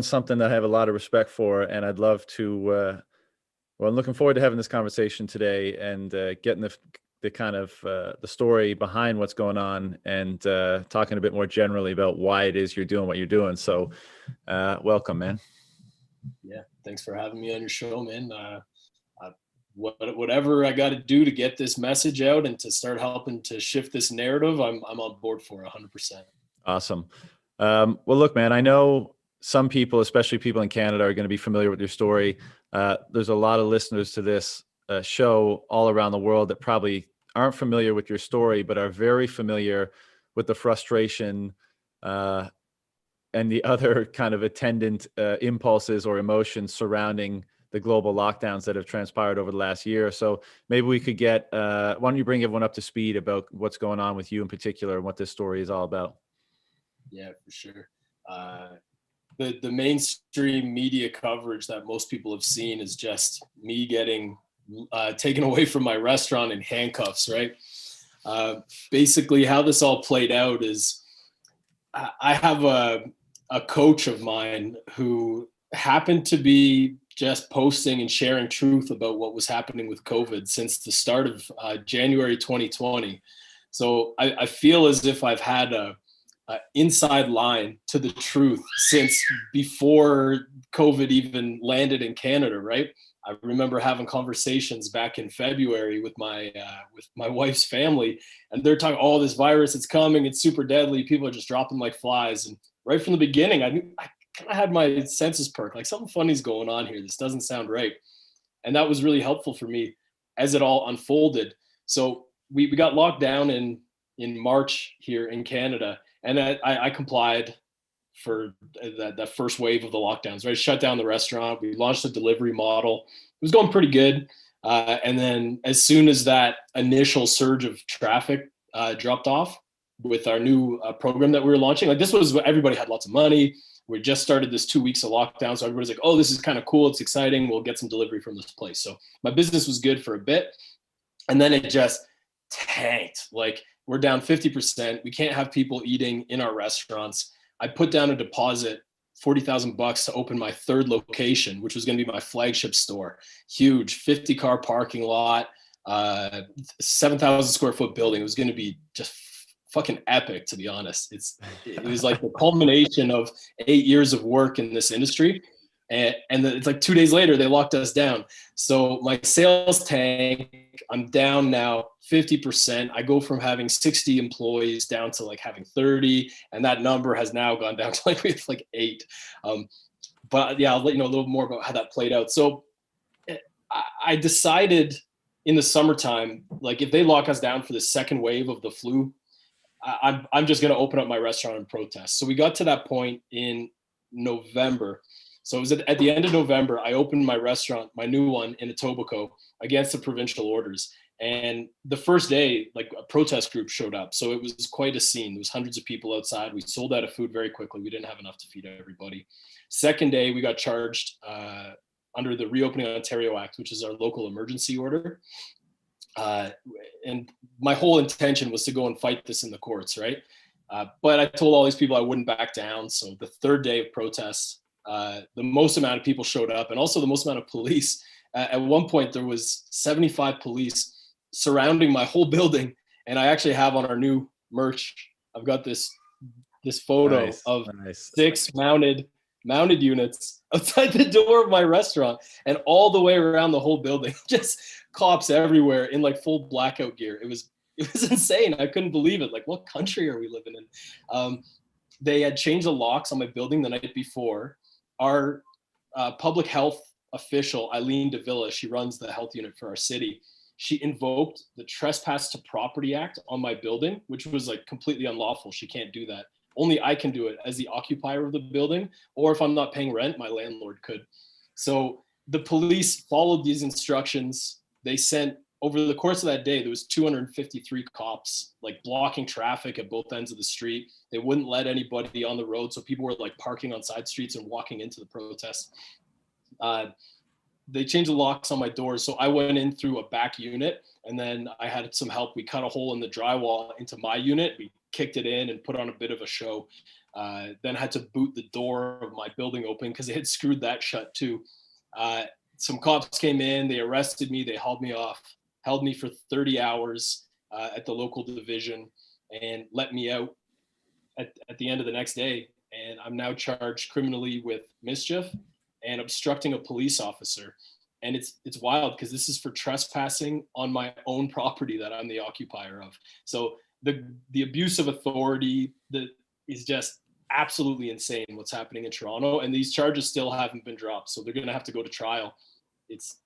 something that I have a lot of respect for, and I'd love to. Well, I'm looking forward to having this conversation today and getting the kind of the story behind what's going on, and talking a bit more generally about why it is you're doing what you're doing. So, welcome, man. Yeah, thanks for having me on your show, man. Whatever I got to do to get this message out and to start helping to shift this narrative, I'm on board for 100%. Awesome. Well, look, man, I know some people, especially people in Canada, are going to be familiar with your story. There's a lot of listeners to this show all around the world that probably aren't familiar with your story, but are very familiar with the frustration and the other kind of attendant impulses or emotions surrounding the global lockdowns that have transpired over the last year. So maybe we could get, why don't you bring everyone up to speed about what's going on with you in particular and what this story is all about? Yeah, for sure. The mainstream media coverage that most people have seen is just me getting taken away from my restaurant in handcuffs, right? Basically, how this all played out is I have a coach of mine who happened to be just posting and sharing truth about what was happening with COVID since the start of January 2020. So I feel as if I've had a inside line to the truth since before COVID even landed in Canada, right? I remember having conversations back in February with my wife's family, and they're talking, "Oh, this virus, it's coming, it's super deadly. People are just dropping like flies." And right from the beginning, I kind of had my senses perked, like something funny's going on here. This doesn't sound right, and that was really helpful for me as it all unfolded. So we got locked down in March here in Canada, and I complied for that first wave of the lockdowns, right? Shut down the restaurant. We launched a delivery model. It was going pretty good. And then as soon as that initial surge of traffic dropped off with our new program that we were launching, like this was, everybody had lots of money. We just started this 2 weeks of lockdown. So everybody's like, "Oh, this is kind of cool. It's exciting. We'll get some delivery from this place." So my business was good for a bit. And then it just tanked. Like we're down 50%. We can't have people eating in our restaurants. I put down a deposit, $40,000 to open my third location, which was going to be my flagship store. Huge 50-car parking lot, 7,000 square foot building. It was going to be just fucking epic, to be honest. It was like the culmination of 8 years of work in this industry. And it's like 2 days later, they locked us down. So my sales tank, I'm down now 50%. I go from having 60 employees down to like having 30. And that number has now gone down to like, we have like 8. But yeah, I'll let you know a little more about how that played out. So I decided in the summertime, like if they lock us down for the second wave of the flu, I'm just going to open up my restaurant and protest. So we got to that point in November. So it was at the end of November, I opened my restaurant, my new one in Etobicoke, against the provincial orders. And the first day, like a protest group showed up. So it was quite a scene. There was hundreds of people outside. We sold out of food very quickly. We didn't have enough to feed everybody. Second day, we got charged under the Reopening Ontario Act, which is our local emergency order. And my whole intention was to go and fight this in the courts, right? But I told all these people I wouldn't back down. So the third day of protests, the most amount of people showed up, and also the most amount of police. At one point, there was 75 police surrounding my whole building, and I actually have on our new merch, I've got this photo of 6 mounted units outside the door of my restaurant, and all the way around the whole building, just cops everywhere in like full blackout gear. It was insane. I couldn't believe it. Like, what country are we living in? They had changed the locks on my building the night before. Our public health official, Eileen Davila, she runs the health unit for our city. She invoked the Trespass to Property Act on my building, which was like completely unlawful. She can't do that. Only I can do it as the occupier of the building, or if I'm not paying rent, my landlord could. So the police followed these instructions. They sent, over the course of that day, there was 253 cops like blocking traffic at both ends of the street. They wouldn't let anybody on the road. So people were like parking on side streets and walking into the protest. they changed the locks on my doors. So I went in through a back unit, and then I had some help. We cut a hole in the drywall into my unit. We kicked it in and put on a bit of a show. Then had to boot the door of my building open because they had screwed that shut too. Some cops came in, they arrested me, they hauled me off, held me for 30 hours at the local division, and let me out at the end of the next day. And I'm now charged criminally with mischief and obstructing a police officer. And it's wild because this is for trespassing on my own property that I'm the occupier of. So the abuse of authority that is just absolutely insane what's happening in Toronto, and these charges still haven't been dropped. So they're going to have to go to trial. It's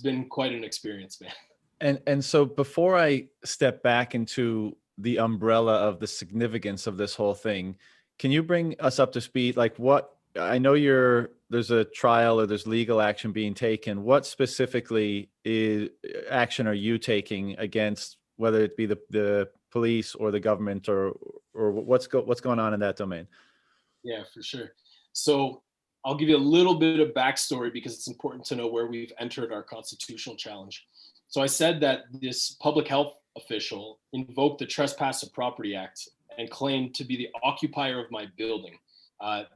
been quite an experience, man. And so before I step back into the umbrella of the significance of this whole thing, can you bring us up to speed? Like, what, I know there's a trial or there's legal action being taken. What specifically action are you taking against, whether it be the police or the government, or what's going on in that domain? Yeah, for sure. So I'll give you a little bit of backstory because it's important to know where we've entered our constitutional challenge. So I said that this public health official invoked the Trespass of Property Act and claimed to be the occupier of my building.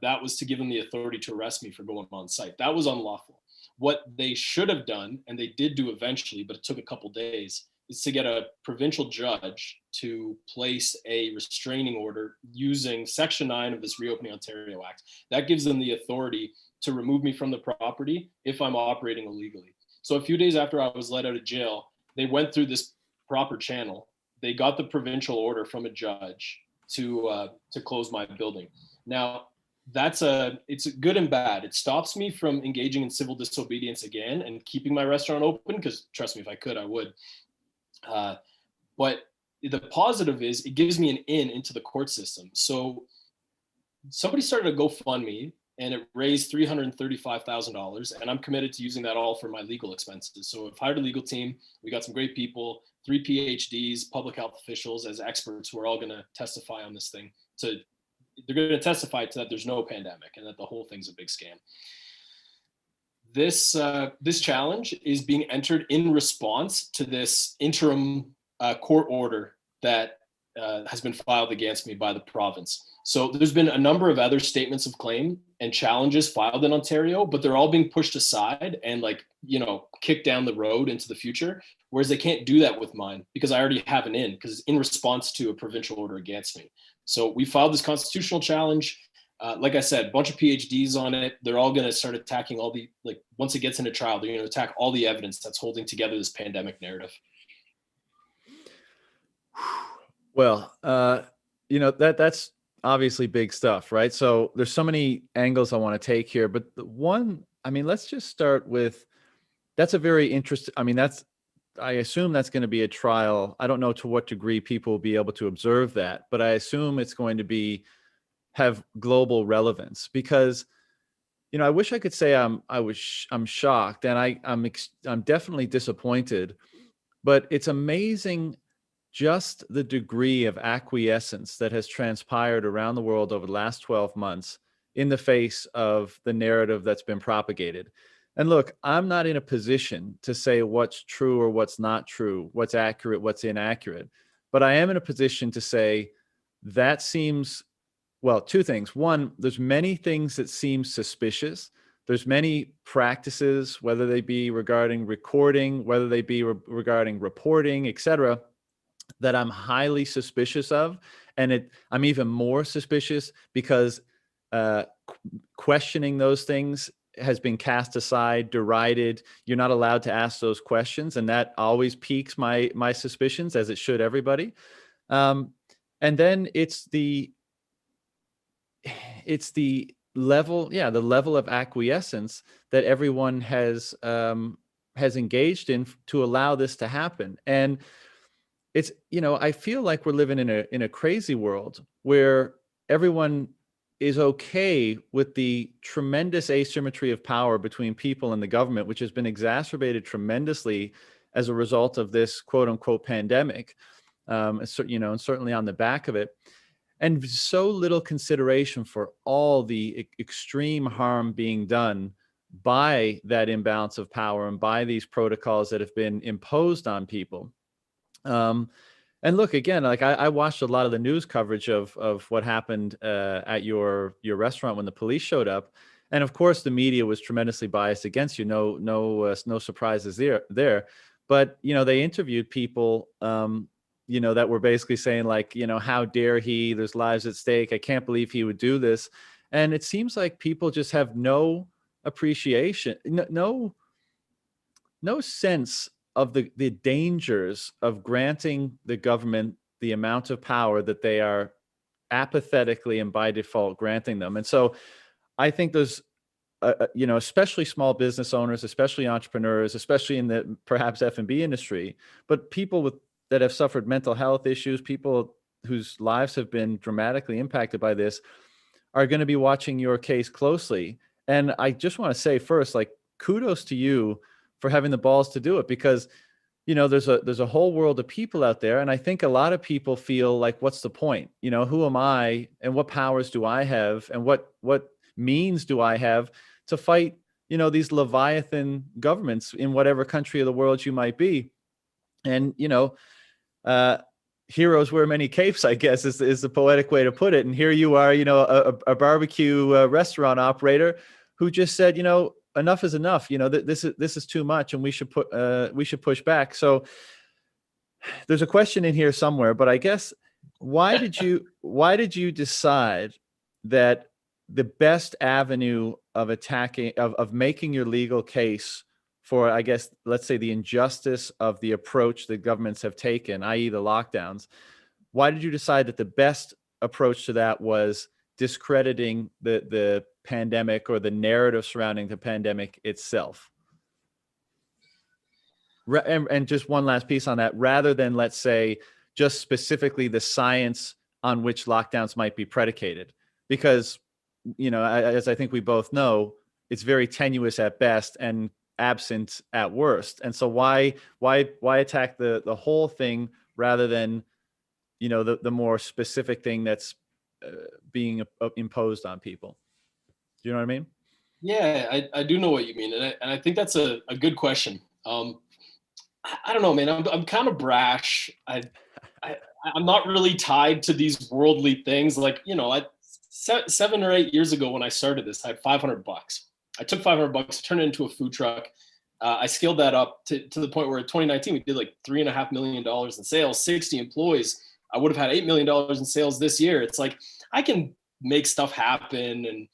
That was to give him the authority to arrest me for going on site. That was unlawful. What they should have done, and they did do eventually, but it took a couple days, is to get a provincial judge to place a restraining order using Section 9 of this Reopening Ontario Act. That gives them the authority to remove me from the property if I'm operating illegally. So a few days after I was let out of jail, they went through this proper channel. They got the provincial order from a judge to close my building. Now, it's good and bad. It stops me from engaging in civil disobedience again and keeping my restaurant open, because trust me, if I could, I would. But the positive is it gives me an in into the court system. So somebody started a GoFundMe and it raised $335,000, and I'm committed to using that all for my legal expenses. So I've hired a legal team. We got some great people, 3 PhDs, public health officials as experts who are all going to testify on this thing. They're going to testify to that there's no pandemic and that the whole thing's a big scam. This challenge is being entered in response to this interim court order that has been filed against me by the province. So there's been a number of other statements of claim and challenges filed in Ontario, but they're all being pushed aside and kicked down the road into the future. Whereas they can't do that with mine because I already have an in, because it's in response to a provincial order against me. So we filed this constitutional challenge. Like I said, a bunch of PhDs on it. They're all going to start attacking once it gets into trial, they're going to attack all the evidence that's holding together this pandemic narrative. Well, that's obviously big stuff, right? So there's so many angles I want to take here, but let's just start with, that's a very interesting, I assume that's going to be a trial. I don't know to what degree people will be able to observe that, but I assume it's going to have global relevance, because I wish I could say I'm shocked, and I'm definitely disappointed, but it's amazing just the degree of acquiescence that has transpired around the world over the last 12 months in the face of the narrative that's been propagated. And look, I'm not in a position to say what's true or what's not true, what's accurate, what's inaccurate, but I am in a position to say that seems, well, two things. One, there's many things that seem suspicious. There's many practices, whether they be regarding recording, whether they be regarding reporting, et cetera, that I'm highly suspicious of. And I'm even more suspicious because questioning those things has been cast aside, derided. You're not allowed to ask those questions. And that always piques my suspicions, as it should everybody. And then it's the level, the level of acquiescence that everyone has engaged in to allow this to happen. And it's, I feel like we're living in a crazy world where everyone is okay with the tremendous asymmetry of power between people and the government, which has been exacerbated tremendously as a result of this quote unquote pandemic. And certainly on the back of it, and so little consideration for all the extreme harm being done by that imbalance of power and by these protocols that have been imposed on people. And look, again, like I watched a lot of the news coverage of what happened at your restaurant when the police showed up, and of course the media was tremendously biased against you. No surprises there. But they interviewed people, that were basically saying like, how dare he? There's lives at stake. I can't believe he would do this. And it seems like people just have no appreciation, no sense of the dangers of granting the government the amount of power that they are apathetically and by default granting them. And so I think there's, especially small business owners, especially entrepreneurs, especially in the perhaps F&B industry, but people that have suffered mental health issues, people whose lives have been dramatically impacted by this, are going to be watching your case closely. And I just want to say first, like, kudos to you for having the balls to do it, because there's a whole world of people out there, and I think a lot of people feel like, what's the point? Who am I, and what powers do I have, and what means do I have to fight these leviathan governments in whatever country of the world you might be? And heroes wear many capes, I guess is the poetic way to put it. And here you are, a barbecue restaurant operator who just said, enough is enough. This is too much, and we should push back. So there's a question in here somewhere, but I guess why did you decide that the best avenue of making your legal case for, I guess, let's say, the injustice of the approach that governments have taken, i.e. the lockdowns, why did you decide that the best approach to that was discrediting the pandemic or the narrative surrounding the pandemic itself? And just one last piece on that, rather than, let's say, just specifically the science on which lockdowns might be predicated, because, as I think we both know, it's very tenuous at best and absent at worst. And so why attack the whole thing rather than, the more specific thing that's being imposed on people? Do you know what I mean? Yeah, I do know what you mean, and I think that's a good question. I don't know, man. I'm kind of brash. I'm not really tied to these worldly things. Like, 7 or 8 years ago when I started this, I had $500. I took $500, turned it into a food truck. I scaled that up to the point where in 2019 we did like $3.5 million in sales, 60 employees. I would have had $8 million in sales this year. It's like I can make stuff happen, and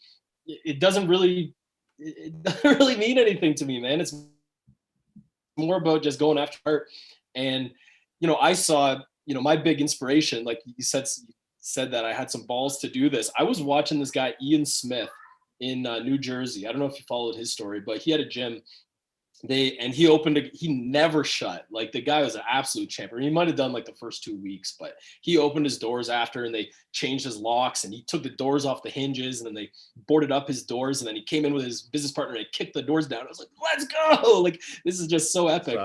it doesn't really mean anything to me, man. It's more about just going after art. And I saw my big inspiration, like you said that I had some balls to do this. I was watching this guy Ian Smith in New Jersey. I don't know if you followed his story, but he had a gym. He never shut. Like, the guy was an absolute champion. He might have done like the first 2 weeks, but he opened his doors after, and they changed his locks, and he took the doors off the hinges, and then they boarded up his doors, and then he came in with his business partner and he kicked the doors down. I was like, let's go. Like, this is just so epic.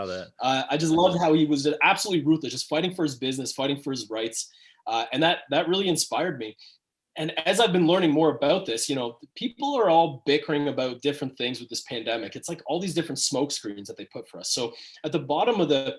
I just loved how he was absolutely ruthless, just fighting for his business, fighting for his rights. And that really inspired me. And as I've been learning more about this, people are all bickering about different things with this pandemic. It's like all these different smoke screens that they put for us. So at the bottom of the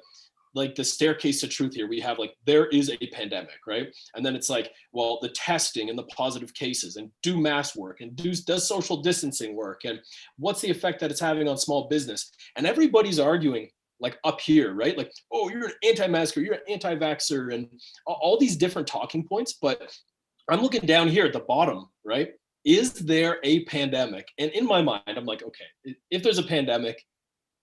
staircase to truth here, we have like, there is a pandemic, right? And then it's like, well, the testing and the positive cases, and do mask work, and does social distancing work, and what's the effect that it's having on small business? And everybody's arguing like up here, right? Like, oh, you're an anti-masker, you're an anti-vaxxer, and all these different talking points. But I'm looking down here at the bottom, right? Is there a pandemic? And in my mind, I'm like, okay, if there's a pandemic,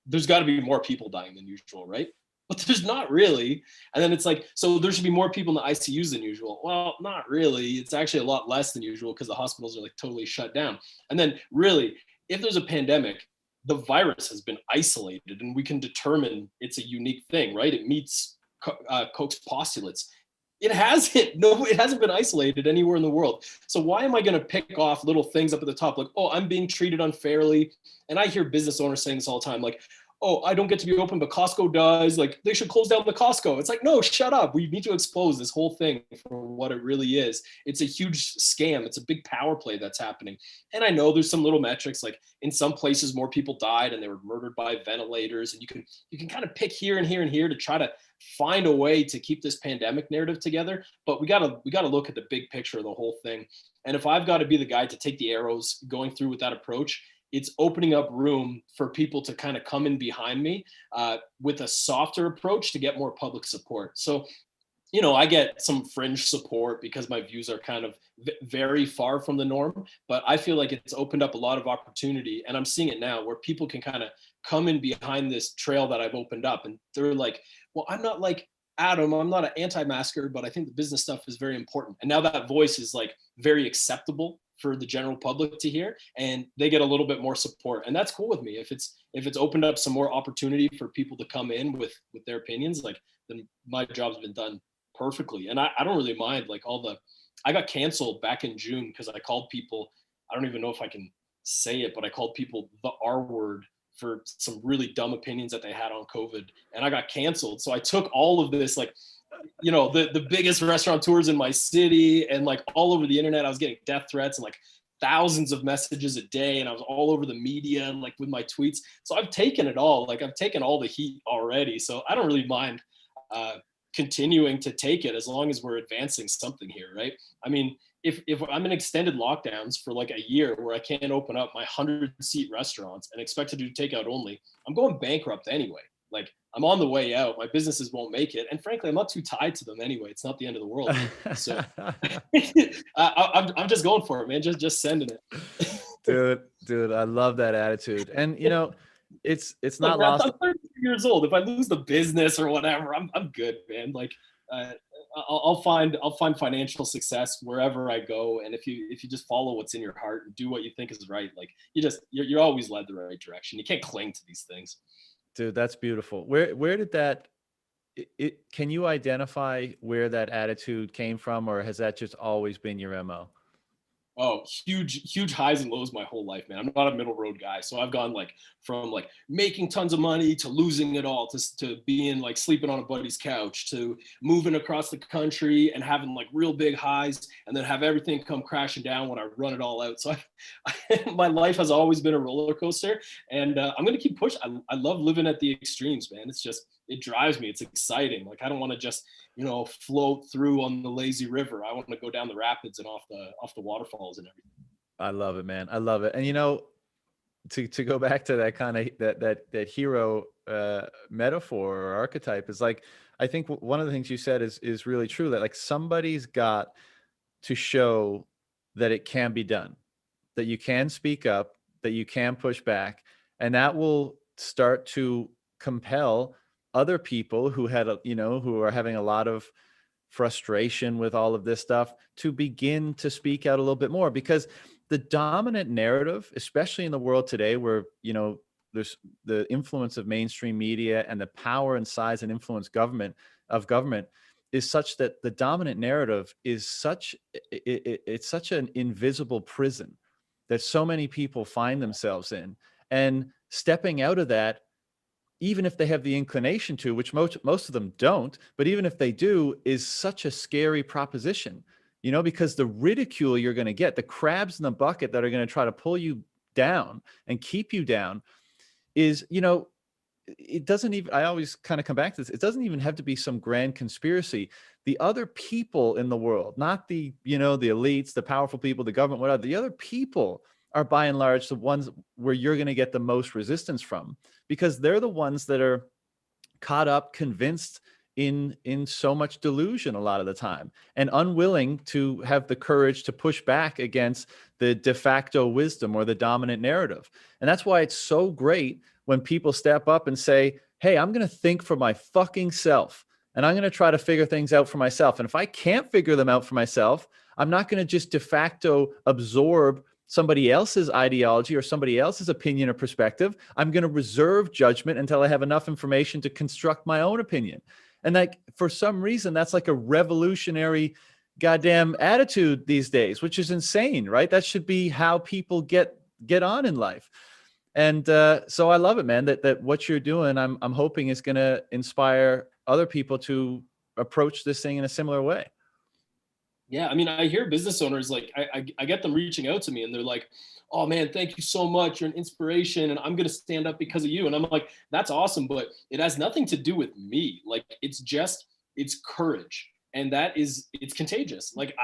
there's got to be more people dying than usual, right? But there's not really. And then it's like, so there should be more people in the ICUs than usual. Well, not really. It's actually a lot less than usual because the hospitals are like totally shut down. And then really, if there's a pandemic, the virus has been isolated, and we can determine it's a unique thing, right? It meets Koch's postulates. It hasn't been isolated anywhere in the world. So why am I going to pick off little things up at the top? Like, oh, I'm being treated unfairly. And I hear business owners saying this all the time. Like, oh, I don't get to be open, but Costco does. Like, they should close down the Costco. It's like, no, shut up. We need to expose this whole thing for what it really is. It's a huge scam. It's a big power play that's happening. And I know there's some little metrics, like in some places more people died and they were murdered by ventilators. And you can kind of pick here and here and here to try to find a way to keep this pandemic narrative together. But we gotta look at the big picture of the whole thing. And if I've got to be the guy to take the arrows going through with that approach, it's opening up room for people to kind of come in behind me with a softer approach to get more public support. So, you know, I get some fringe support because my views are kind of very far from the norm, but I feel like it's opened up a lot of opportunity, and I'm seeing it now where people can kind of come in behind this trail that I've opened up, and they're like, well, I'm not like Adam, I'm not an anti-masker, but I think the business stuff is very important. And now that voice is like very acceptable for the general public to hear, and they get a little bit more support, and that's cool with me. If it's opened up some more opportunity for people to come in with their opinions, like, then my job's been done perfectly. And I don't really mind, like, I got canceled back in June because I called people, I don't even know if I can say it, but I called people the R word for some really dumb opinions that they had on COVID, and I got canceled. So I took all of this, like, you know, the biggest restaurateurs in my city, and like all over the internet, I was getting death threats and like thousands of messages a day, and I was all over the media and like with my tweets. So I've taken it all. Like, I've taken all the heat already. So I don't really mind continuing to take it as long as we're advancing something here, right? I mean, if I'm in extended lockdowns for like a year where I can't open up my 100-seat restaurants and expect to do takeout only, I'm going bankrupt anyway. Like, I'm on the way out. My businesses won't make it. And frankly, I'm not too tied to them anyway. It's not the end of the world. So I'm just going for it, man. Just sending it. Dude, I love that attitude. And, you know, it's not Look, man, lost. I'm 32 years old. If I lose the business or whatever, I'm good, man. Like, I'll find financial success wherever I go. And if you just follow what's in your heart and do what you think is right, like, you're always led the right direction. You can't cling to these things. Dude, that's beautiful. Where did that, can you identify where that attitude came from, or has that just always been your MO? Oh, huge highs and lows my whole life, man. I'm not a middle road guy. So I've gone like from like making tons of money to losing it all, to being like sleeping on a buddy's couch, to moving across the country and having like real big highs, and then have everything come crashing down when I run it all out. So my life has always been a roller coaster, and I'm going to keep pushing. I love living at the extremes, man. It drives me. It's exciting. Like, I don't want to just, you know, float through on the lazy river. I want to go down the rapids and off the waterfalls and everything. I love it, man. I love it. And, you know, to go back to that kind of that hero metaphor or archetype, is like, I think one of the things you said is really true, that like somebody's got to show that it can be done, that you can speak up, that you can push back, and that will start to compel other people who who are having a lot of frustration with all of this stuff to begin to speak out a little bit more. Because the dominant narrative, especially in the world today, where, you know, there's the influence of mainstream media and the power and size and influence of government is such that the dominant narrative is it's such an invisible prison that so many people find themselves in. And stepping out of that, even if they have the inclination to, which most of them don't, but even if they do, is such a scary proposition, you know, because the ridicule you're going to get, the crabs in the bucket that are going to try to pull you down and keep you down is, you know, it doesn't even, I always kind of come back to this, it doesn't even have to be some grand conspiracy. The other people in the world, not the, you know, the elites, the powerful people, the government, whatever, the other people are by and large the ones where you're going to get the most resistance from, because they're the ones that are caught up, convinced in so much delusion a lot of the time, and unwilling to have the courage to push back against the de facto wisdom or the dominant narrative. And that's why it's so great when people step up and say, hey, I'm going to think for my fucking self, and I'm going to try to figure things out for myself. And if I can't figure them out for myself, I'm not going to just de facto absorb somebody else's ideology or somebody else's opinion or perspective. I'm going to reserve judgment until I have enough information to construct my own opinion. And like, for some reason, that's like a revolutionary goddamn attitude these days, which is insane, right? That should be how people get on in life. And so I love it, man, that what you're doing, I'm hoping is going to inspire other people to approach this thing in a similar way. Yeah, I mean, I hear business owners like I get them reaching out to me and they're like, "Oh man, thank you so much. You're an inspiration, and I'm gonna stand up because of you." And I'm like, "That's awesome, but it has nothing to do with me. Like, it's courage, and it's contagious. Like,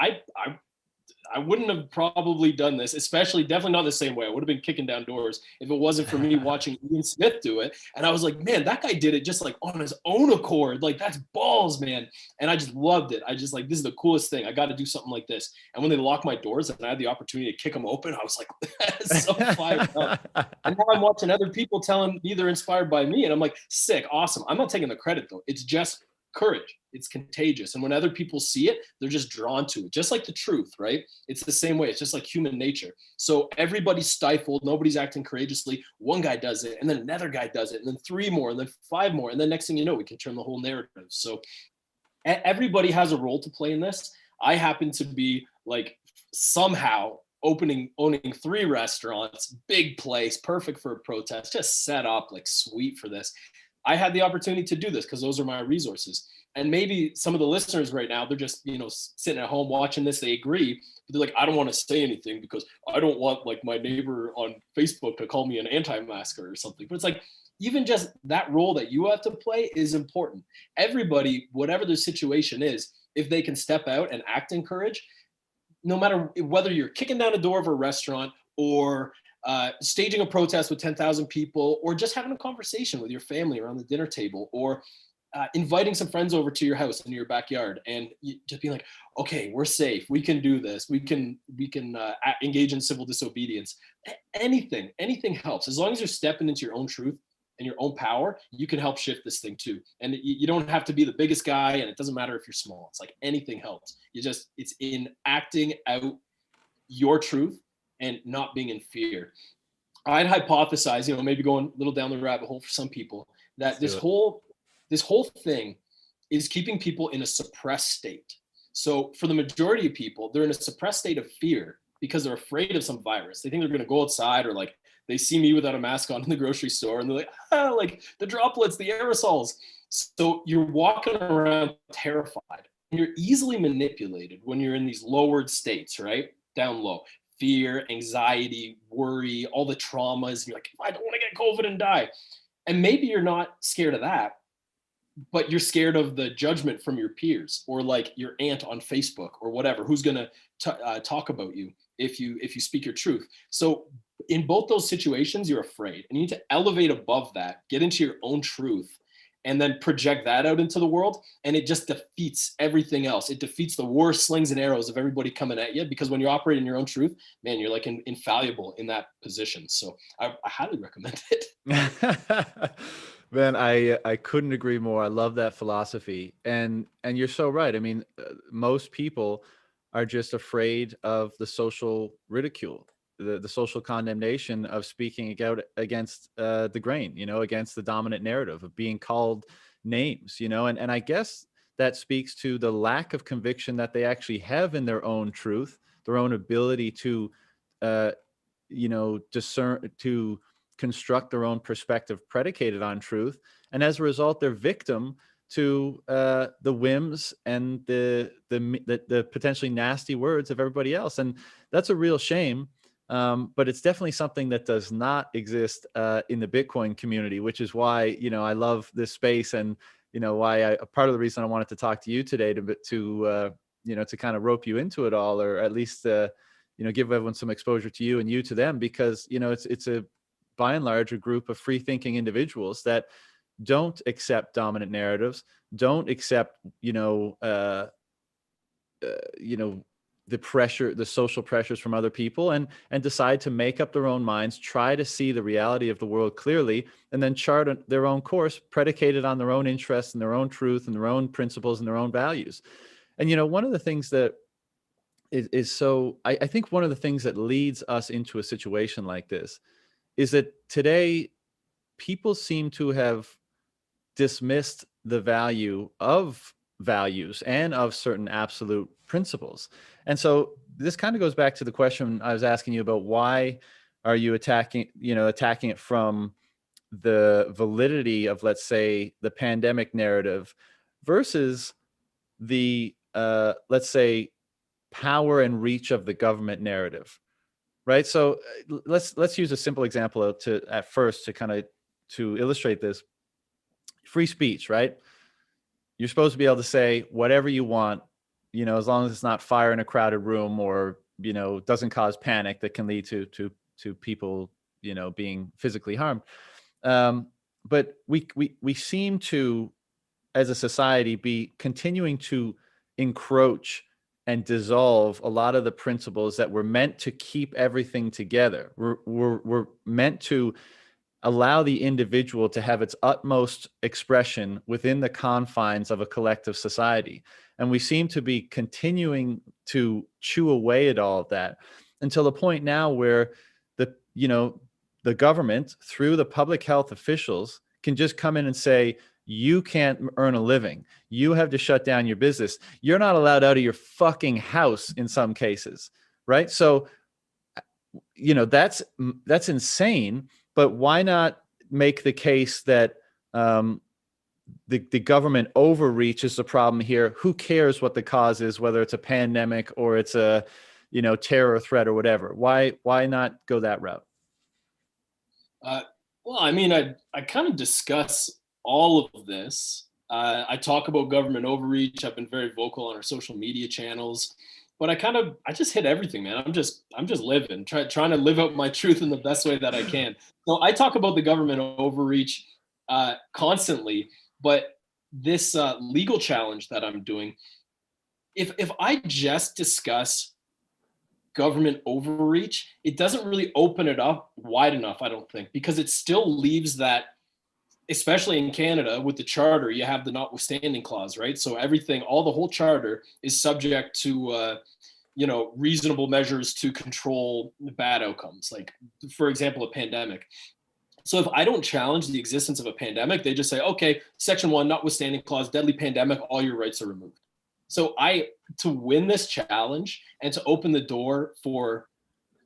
I wouldn't have probably done this, especially definitely not the same way. I would have been kicking down doors if it wasn't for me watching Ian Smith do it. And I was like, man, that guy did it just like on his own accord. Like, that's balls, man. And I just loved it. I just like, this is the coolest thing. I got to do something like this. And when they locked my doors and I had the opportunity to kick them open, I was like, that's so fired up. And now I'm watching other people telling me they're inspired by me. And I'm like, sick, awesome. I'm not taking the credit though. It's just courage. It's contagious. And when other people see it, they're just drawn to it, just like the truth, right? It's the same way. It's just like human nature. So everybody's stifled. Nobody's acting courageously. One guy does it, and then another guy does it, and then three more, and then five more. And then next thing you know, we can turn the whole narrative. So everybody has a role to play in this. I happen to be like somehow owning 3 restaurants, big place, perfect for a protest, just set up like sweet for this. I had the opportunity to do this because those are my resources. And maybe some of the listeners right now, they're just, sitting at home watching this, they agree, but they're like, I don't want to say anything because I don't want like my neighbor on Facebook to call me an anti-masker or something. But it's like, even just that role that you have to play is important. Everybody, whatever their situation is, if they can step out and act in courage, no matter whether you're kicking down a door of a restaurant or staging a protest with 10,000 people, or just having a conversation with your family around the dinner table, or inviting some friends over to your house in your backyard, and just being like, okay, we're safe. We can do this. We can engage in civil disobedience. Anything helps. As long as you're stepping into your own truth and your own power, you can help shift this thing too. And you don't have to be the biggest guy, and it doesn't matter if you're small. It's like anything helps. It's in acting out your truth and not being in fear. I'd hypothesize, maybe going a little down the rabbit hole for some people, that this whole thing is keeping people in a suppressed state. So for the majority of people, they're in a suppressed state of fear because they're afraid of some virus. They think they're going to go outside, or like they see me without a mask on in the grocery store and they're like, like the droplets, the aerosols. So you're walking around terrified, and you're easily manipulated when you're in these lowered states, right? Down low. Fear, anxiety, worry, all the traumas. You're like, I don't want to get COVID and die. And maybe you're not scared of that, but you're scared of the judgment from your peers, or like your aunt on Facebook or whatever, who's going to talk about you if you speak your truth. So in both those situations, you're afraid, and you need to elevate above that, get into your own truth, and then project that out into the world. And it just defeats everything else. It defeats the worst slings and arrows of everybody coming at you, because when you operate in your own truth, man, you're like infallible in that position. So I highly recommend it. Man, I couldn't agree more. I love that philosophy. And you're so right. I mean, most people are just afraid of the social ridicule, the social condemnation of speaking out against the grain, against the dominant narrative, of being called names, and I guess that speaks to the lack of conviction that they actually have in their own truth, their own ability to, discern, to construct their own perspective predicated on truth. And as a result, they're victim to the whims and the potentially nasty words of everybody else. And that's a real shame. But it's definitely something that does not exist in the Bitcoin community, which is why, I love this space, and, why part of the reason I wanted to talk to you today to kind of rope you into it all, or at least, give everyone some exposure to you and you to them, because, it's a, by and large, a group of free thinking individuals that don't accept dominant narratives, don't accept, the pressure, the social pressures from other people, and decide to make up their own minds, try to see the reality of the world clearly, and then chart their own course predicated on their own interests and their own truth and their own principles and their own values. And, one of the things that is so, I think one of the things that leads us into a situation like this is that today people seem to have dismissed the value of values and of certain absolute principles. And so this kind of goes back to the question I was asking you about why Are you attacking it from the validity of, let's say, the pandemic narrative versus the, let's say, power and reach of the government narrative, right? So let's use a simple example at first to illustrate this. Free speech, right? You're supposed to be able to say whatever you want, as long as it's not fire in a crowded room, or doesn't cause panic that can lead to people being physically harmed. But we seem to, as a society, be continuing to encroach and dissolve a lot of the principles that were meant to keep everything together. We're meant to allow the individual to have its utmost expression within the confines of a collective society. And we seem to be continuing to chew away at all of that until the point now where the government, through the public health officials, can just come in and say, you can't earn a living. You have to shut down your business. You're not allowed out of your fucking house in some cases, right? So, that's insane. But why not make the case that the government overreach is the problem here? Who cares what the cause is, whether it's a pandemic or it's a terror threat or whatever? Why not go that route? Well, I mean, I kind of discuss all of this. I talk about government overreach. I've been very vocal on our social media channels, but I just hit everything, man. I'm just living, trying to live out my truth in the best way that I can. So I talk about the government overreach constantly, but this legal challenge that I'm doing, if I just discuss government overreach, it doesn't really open it up wide enough, I don't think, because it still leaves that, especially in Canada with the charter, you have the notwithstanding clause, right? So the whole charter is subject to, reasonable measures to control bad outcomes, like, for example, a pandemic. So if I don't challenge the existence of a pandemic, they just say, okay, section 1, notwithstanding clause, deadly pandemic, all your rights are removed. So to win this challenge and to open the door for,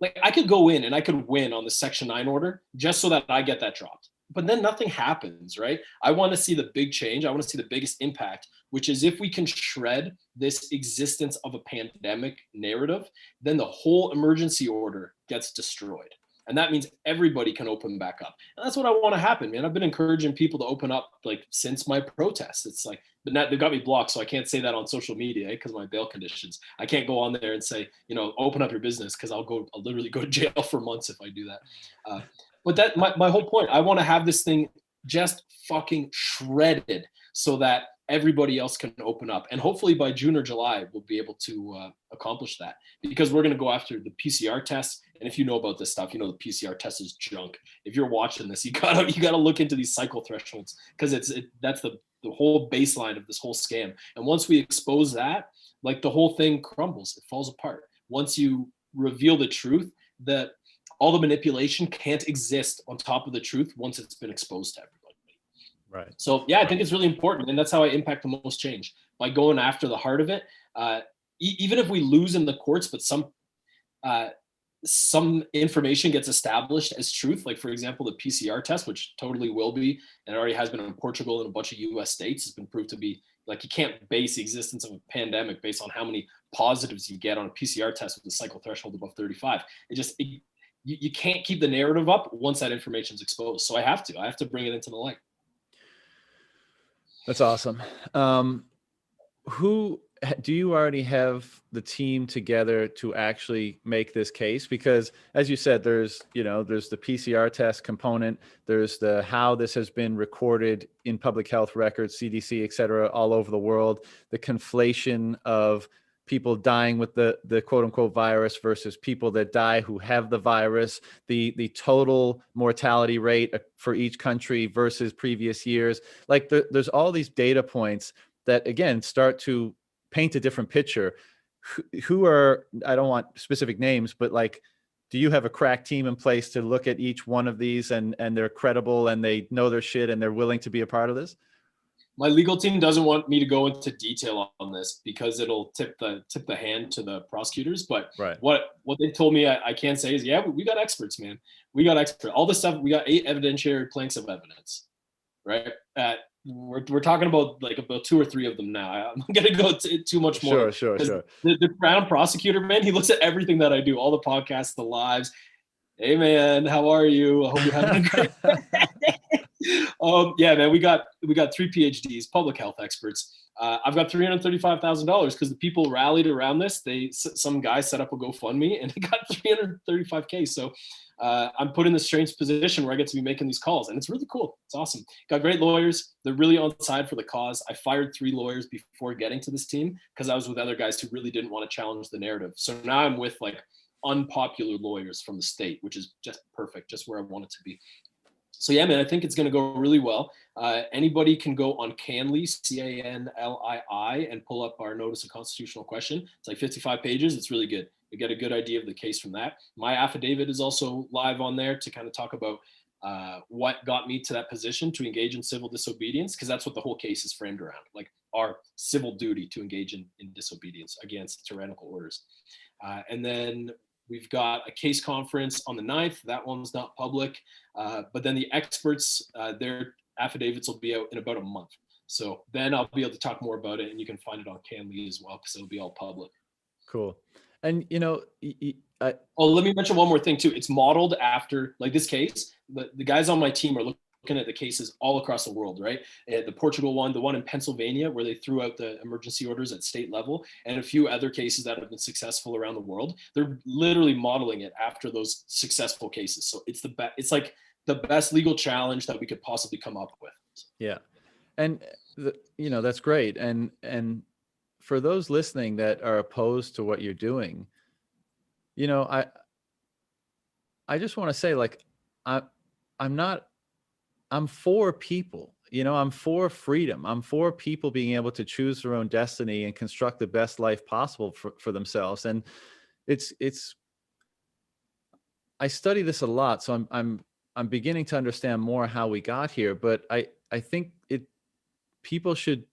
like, I could go in and I could win on the section 9 order just so that I get that dropped. But then nothing happens, right? I want to see the big change. I want to see the biggest impact, which is if we can shred this existence of a pandemic narrative, then the whole emergency order gets destroyed. And that means everybody can open back up. And that's what I want to happen, man. I've been encouraging people to open up, like, since my protests. It's like, but now they got me blocked, so I can't say that on social media because of my bail conditions. I can't go on there and say, open up your business, because I'll literally go to jail for months if I do that. But that my whole point, I want to have this thing just fucking shredded so that everybody else can open up. And hopefully by June or July, we'll be able to accomplish that, because we're going to go after the PCR test. And if you know about this stuff, the PCR test is junk. If you're watching this, you gotta look into these cycle thresholds, because that's the whole baseline of this whole scam. And once we expose that, like, the whole thing crumbles, it falls apart. Once you reveal the truth, that all the manipulation can't exist on top of the truth once it's been exposed to everybody. Right. So yeah, I think it's really important, and that's how I impact the most change, by going after the heart of it. Even if we lose in the courts, but some information gets established as truth, like, for example, the PCR test, which totally will be, and it already has been in Portugal and a bunch of US states, has been proved to be, like, you can't base the existence of a pandemic based on how many positives you get on a PCR test with a cycle threshold above 35. You can't keep the narrative up once that information is exposed. So I have to bring it into the light. That's awesome. Who do you already have the team together to actually make this case? Because, as you said, there's the PCR test component, there's the how this has been recorded in public health records, CDC, et cetera, all over the world, the conflation of people dying with the quote unquote virus versus people that die who have the virus, the total mortality rate for each country versus previous years. Like, there's all these data points that, again, start to paint a different picture. Who are, I don't want specific names, but, like, do you have a crack team in place to look at each one of these and they're credible and they know their shit and they're willing to be a part of this? My legal team doesn't want me to go into detail on this because it'll tip the hand to the prosecutors. But Right. what they told me I can say is, yeah, we got experts, man. We got experts. All this stuff. We got 8 evidentiary planks of evidence, right? We're talking about about 2 or 3 of them now. I'm gonna go too much more. Sure. The Crown prosecutor, man, he looks at everything that I do, all the podcasts, the lives. Hey, man, how are you? I hope you're having a great yeah, man, we got 3 PhDs, public health experts. I've got $335,000 because the people rallied around this. Some guy set up a GoFundMe and it got 335K. So I'm put in this strange position where I get to be making these calls, and it's really cool. It's awesome. Got great lawyers. They're really on side for the cause. I fired 3 lawyers before getting to this team because I was with other guys who really didn't want to challenge the narrative. So now I'm with unpopular lawyers from the state, which is just perfect, just where I want it to be. So yeah, man, I think it's going to go really well. Anybody can go on Canlii, CANLII, and pull up our notice of constitutional question. It's 55 pages. It's really good. You get a good idea of the case from that. My affidavit is also live on there to kind of talk about what got me to that position to engage in civil disobedience, because that's what the whole case is framed around, our civil duty to engage in disobedience against tyrannical orders. And then we've got a case conference on the 9th. That one's not public. But then the experts, their affidavits will be out in about a month. So then I'll be able to talk more about it, and you can find it on Canlii as well, because it'll be all public. Cool. And, let me mention one more thing too. It's modeled after, this case, the guys on my team are looking at the cases all across the world, right? The Portugal one, the one in Pennsylvania, where they threw out the emergency orders at state level, and a few other cases that have been successful around the world. They're literally modeling it after those successful cases. So it's the best legal challenge that we could possibly come up with. Yeah. And that's great. And for those listening that are opposed to what you're doing, I just want to say, I'm for people, I'm for freedom. I'm for people being able to choose their own destiny and construct the best life possible for themselves. And I study this a lot, so I'm beginning to understand more how we got here. But I think people should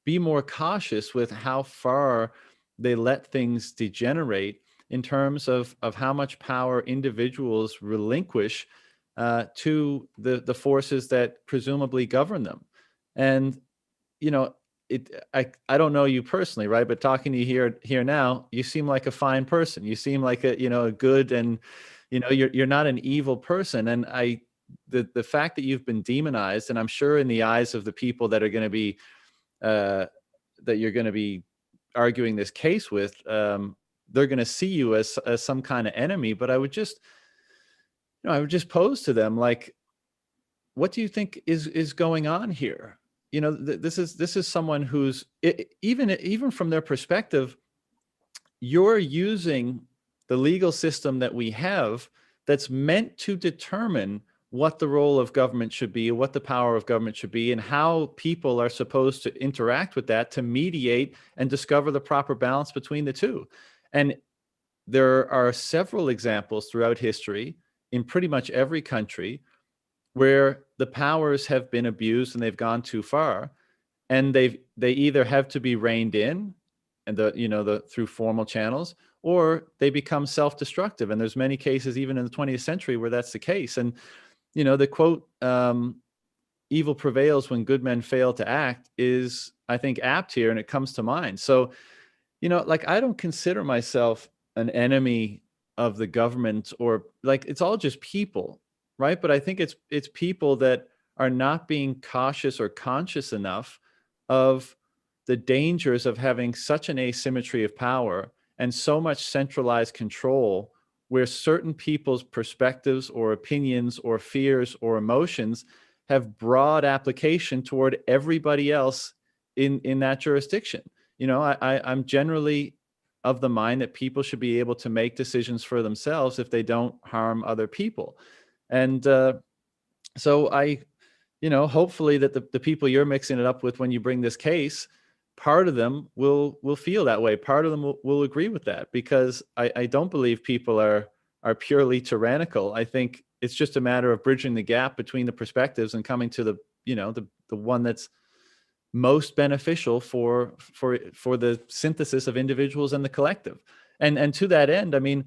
be more cautious with how far they let things degenerate in terms of how much power individuals relinquish to the forces that presumably govern them. And, I don't know you personally, right? But talking to you here now, you seem like a fine person. You seem like a good, and, you're not an evil person. And the fact that you've been demonized, and I'm sure in the eyes of the people that are going to be, that you're going to be arguing this case with, they're going to see you as some kind of enemy. But I would just pose to them, what do you think is going on here? This is someone who's, even from their perspective, you're using the legal system that we have that's meant to determine what the role of government should be, what the power of government should be, and how people are supposed to interact with that to mediate and discover the proper balance between the two. And there are several examples throughout history in pretty much every country where the powers have been abused and they've gone too far, and they either have to be reined in, and through formal channels, or they become self-destructive. And there's many cases even in the 20th century where that's the case. And the quote, evil prevails when good men fail to act, is, I think, apt here, and it comes to mind. So I don't consider myself an enemy of the government, or it's all just people, right? But I think it's people that are not being cautious or conscious enough of the dangers of having such an asymmetry of power and so much centralized control, where certain people's perspectives or opinions or fears or emotions have broad application toward everybody else in that jurisdiction. I'm generally of the mind that people should be able to make decisions for themselves if they don't harm other people. And so hopefully that the people you're mixing it up with when you bring this case, part of them will feel that way. Part of them will agree with that, because I don't believe people are purely tyrannical. I think it's just a matter of bridging the gap between the perspectives and coming to the one that's most beneficial for the synthesis of individuals and the collective. And to that end, I mean,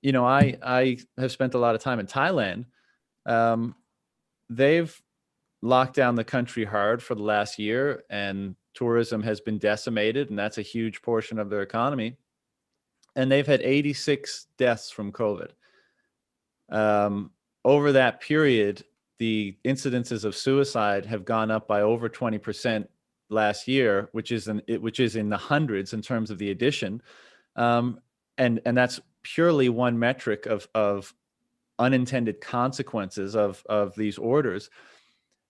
you know, I have spent a lot of time in Thailand. They've locked down the country hard for the last year, and tourism has been decimated, and that's a huge portion of their economy. And they've had 86 deaths from COVID. Over that period, the incidences of suicide have gone up by over 20% last year, which is in the hundreds in terms of the addition. And that's purely one metric of unintended consequences of these orders.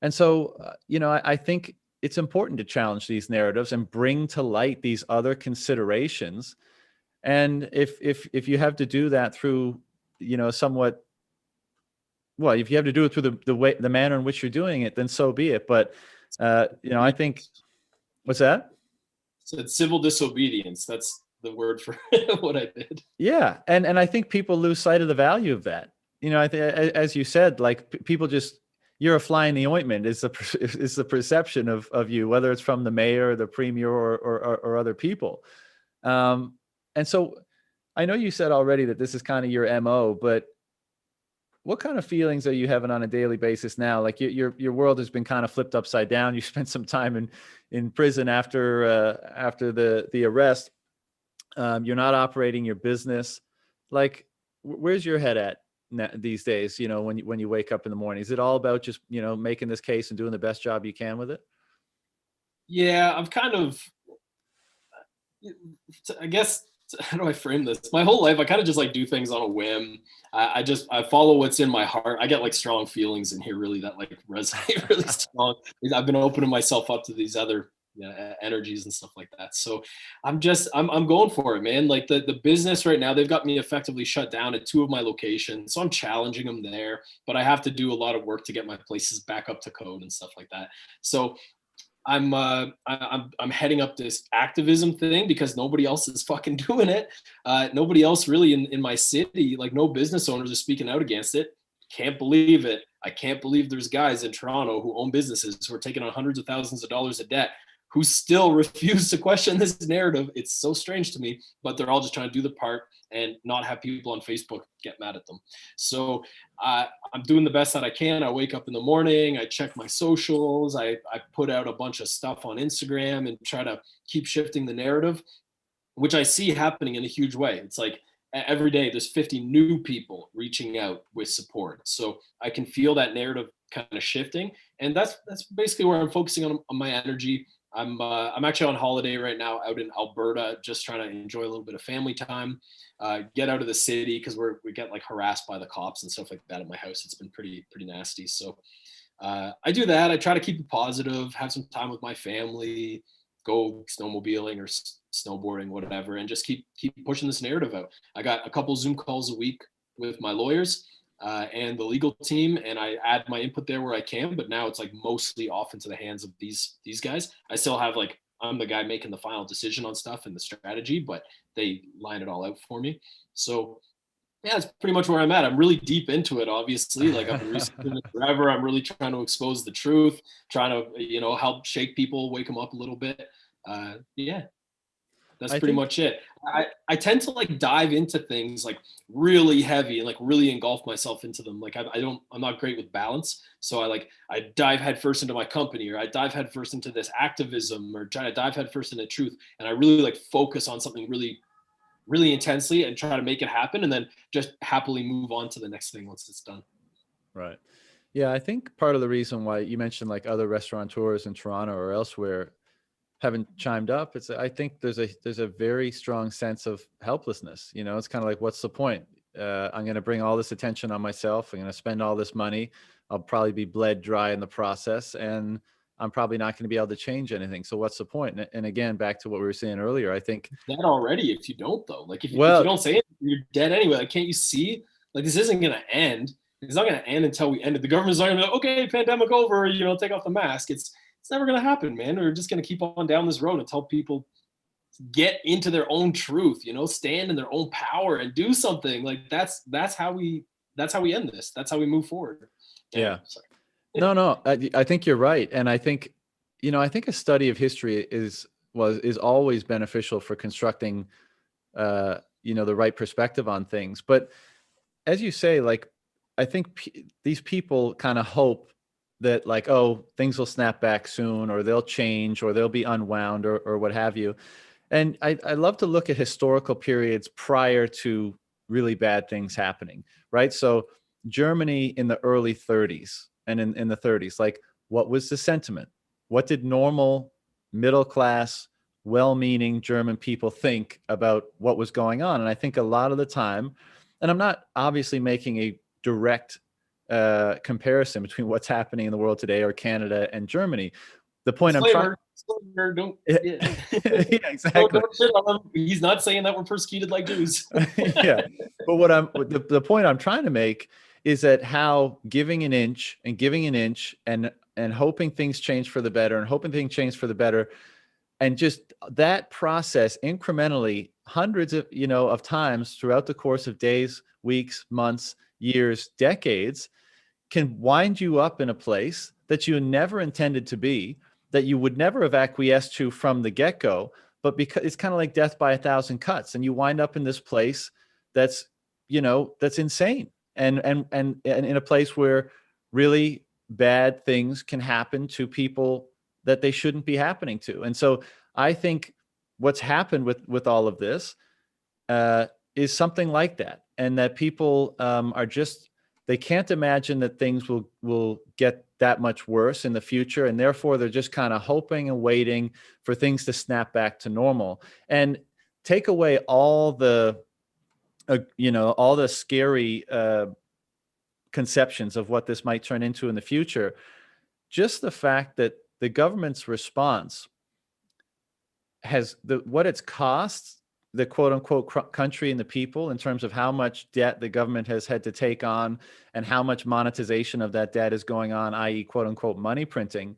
And so, you know, I think it's important to challenge these narratives and bring to light these other considerations. And if you have to do that through, you know, somewhat, well, if you have to do it through the manner in which you're doing it, then so be it. But you know, I think, what's that? So it's civil disobedience. That's the word for what I did. Yeah, and I think people lose sight of the value of that. You know, as you said, like people just, you're a fly in the ointment is the perception of you, whether it's from the mayor or the premier or other people. And so I know you said already that this is kind of your MO, but what kind of feelings are you having on a daily basis now? Like your world has been kind of flipped upside down. You spent some time in prison after the arrest. You're not operating your business. Like, where's your head at these days? You know, when you wake up in the morning, is it all about just, you know, making this case and doing the best job you can with it? Yeah, I've kind of, I guess, how do I frame this? My whole life, I kind of just like do things on a whim. I follow what's in my heart. I get like strong feelings in here, really, that like resonate really strong. I've been opening myself up to these other energies and stuff like that. So I'm going for it, man. Like the business right now, they've got me effectively shut down at 2 of my locations. So I'm challenging them there, but I have to do a lot of work to get my places back up to code and stuff like that. So I'm heading up this activism thing because nobody else is fucking doing it. Nobody else really in my city, like no business owners are speaking out against it. Can't believe it. I can't believe there's guys in Toronto who own businesses who are taking on hundreds of thousands of dollars of debt who still refuse to question this narrative. It's so strange to me, but they're all just trying to do the part and not have people on Facebook get mad at them. So I'm doing the best that I can. I wake up in the morning, I check my socials, I put out a bunch of stuff on Instagram and try to keep shifting the narrative, which I see happening in a huge way. It's like every day there's 50 new people reaching out with support. So I can feel that narrative kind of shifting. And that's basically where I'm focusing on my energy. I'm actually on holiday right now out in Alberta, just trying to enjoy a little bit of family time, get out of the city because we get like harassed by the cops and stuff like that at my house. It's been pretty nasty. So I do that. I try to keep it positive, have some time with my family, go snowmobiling or snowboarding, whatever, and just keep pushing this narrative out. I got a couple Zoom calls a week with my lawyers and the legal team, and I add my input there where I can, but now it's like mostly off into the hands of these guys. I still have like, I'm the guy making the final decision on stuff and the strategy, but they line it all out for me. So yeah, that's pretty much where I'm at. I'm really deep into it, obviously. Like I've been researching it forever. I'm really trying to expose the truth, trying to, you know, help shake people, wake them up a little bit. Yeah, that's pretty much it. I tend to like dive into things like really heavy and like really engulf myself into them. Like I'm not great with balance. So I dive headfirst into my company, or I dive headfirst into this activism, or try to dive headfirst into truth. And I really like focus on something really, really intensely and try to make it happen. And then just happily move on to the next thing once it's done. Right. Yeah. I think part of the reason why you mentioned like other restaurateurs in Toronto or elsewhere haven't chimed up, I think there's a very strong sense of helplessness. You know, it's kind of like, what's the point? I'm going to bring all this attention on myself. I'm going to spend all this money. I'll probably be bled dry in the process, and I'm probably not going to be able to change anything. So what's the point? And again, back to what we were saying earlier, I think that already, if you don't though, like if you don't say it, you're dead anyway. Like, can't you see, like, this isn't going to end. It's not going to end until we end it. The government's not going to be like, okay, pandemic over, you know, take off the mask. It's never going to happen, man. We're just going to keep on down this road until people get into their own truth, you know, stand in their own power and do something. Like that's how we end this. That's how we move forward. Yeah. No, I think you're right. And I think, I think a study of history is always beneficial for constructing, the right perspective on things. But as you say, like, I think these people kind of hope that, like, oh, things will snap back soon, or they'll change, or they'll be unwound, or what have you. And I love to look at historical periods prior to really bad things happening, right? So Germany in the early 30s and in the 30s, like, what was the sentiment? What did normal, middle class, well meaning German people think about what was going on? And I think a lot of the time, and I'm not obviously making a direct comparison between what's happening in the world today or Canada and Germany. The point I'm trying. Disclaimer, don't. Yeah, Yeah. exactly. Don't shit on him. He's not saying that we're persecuted like Jews. Yeah, but the point I'm trying to make is that how giving an inch and giving an inch and hoping things change for the better and hoping things change for the better, and just that process incrementally hundreds of times throughout the course of days, weeks, months, years, decades, can wind you up in a place that you never intended to be, that you would never have acquiesced to from the get-go. But because it's kind of like death by a thousand cuts, and you wind up in this place that's that's insane, and in a place where really bad things can happen to people that they shouldn't be happening to. And so I think what's happened with all of this is something like that, and that people are just, they can't imagine that things will get that much worse in the future, and therefore they're just kind of hoping and waiting for things to snap back to normal and take away all the all the scary conceptions of what this might turn into in the future. Just the fact that the government's response has what it's cost the quote unquote country and the people in terms of how much debt the government has had to take on and how much monetization of that debt is going on, i.e. quote unquote money printing,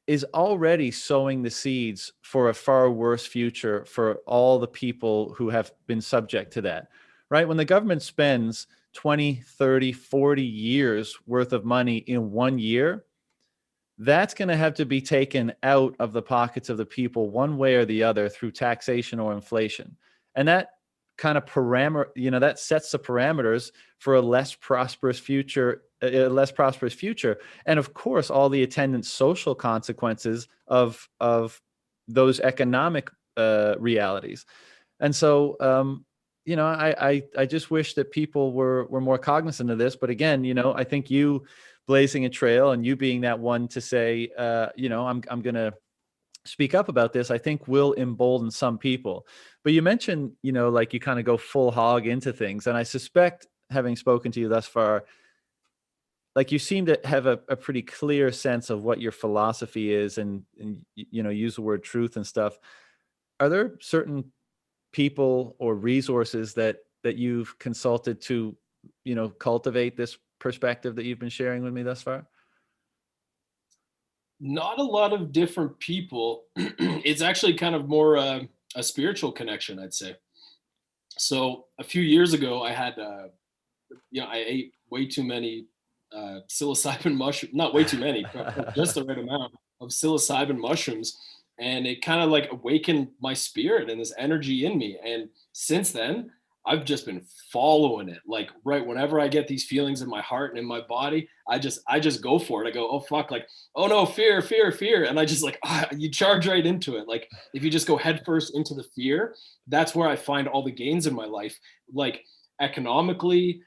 is already sowing the seeds for a far worse future for all the people who have been subject to that, right? When the government spends 20, 30, 40 years worth of money in 1 year, that's going to have to be taken out of the pockets of the people one way or the other through taxation or inflation. And that kind of parameter, that sets the parameters for a less prosperous future. And of course, all the attendant social consequences of those economic realities. And so, I just wish that people were more cognizant of this. But again, I think you blazing a trail and you being that one to say, I'm going to speak up about this, I think will embolden some people. But you mentioned, like you kind of go full hog into things. And I suspect, having spoken to you thus far, like you seem to have a pretty clear sense of what your philosophy is and use the word truth and stuff. Are there certain people or resources that you've consulted to, cultivate this perspective that you've been sharing with me thus far? Not a lot of different people. It's actually kind of more a spiritual connection, I'd say. So a few years ago, I had, I ate way too many psilocybin mushrooms, not way too many, but just the right amount of psilocybin mushrooms. And it kind of like awakened my spirit and this energy in me. And since then, I've just been following it. Like right whenever I get these feelings in my heart and in my body, I just go for it. I go, oh fuck, like, oh no, fear, fear, fear. And I just like, you charge right into it. Like if you just go headfirst into the fear, that's where I find all the gains in my life. Like economically,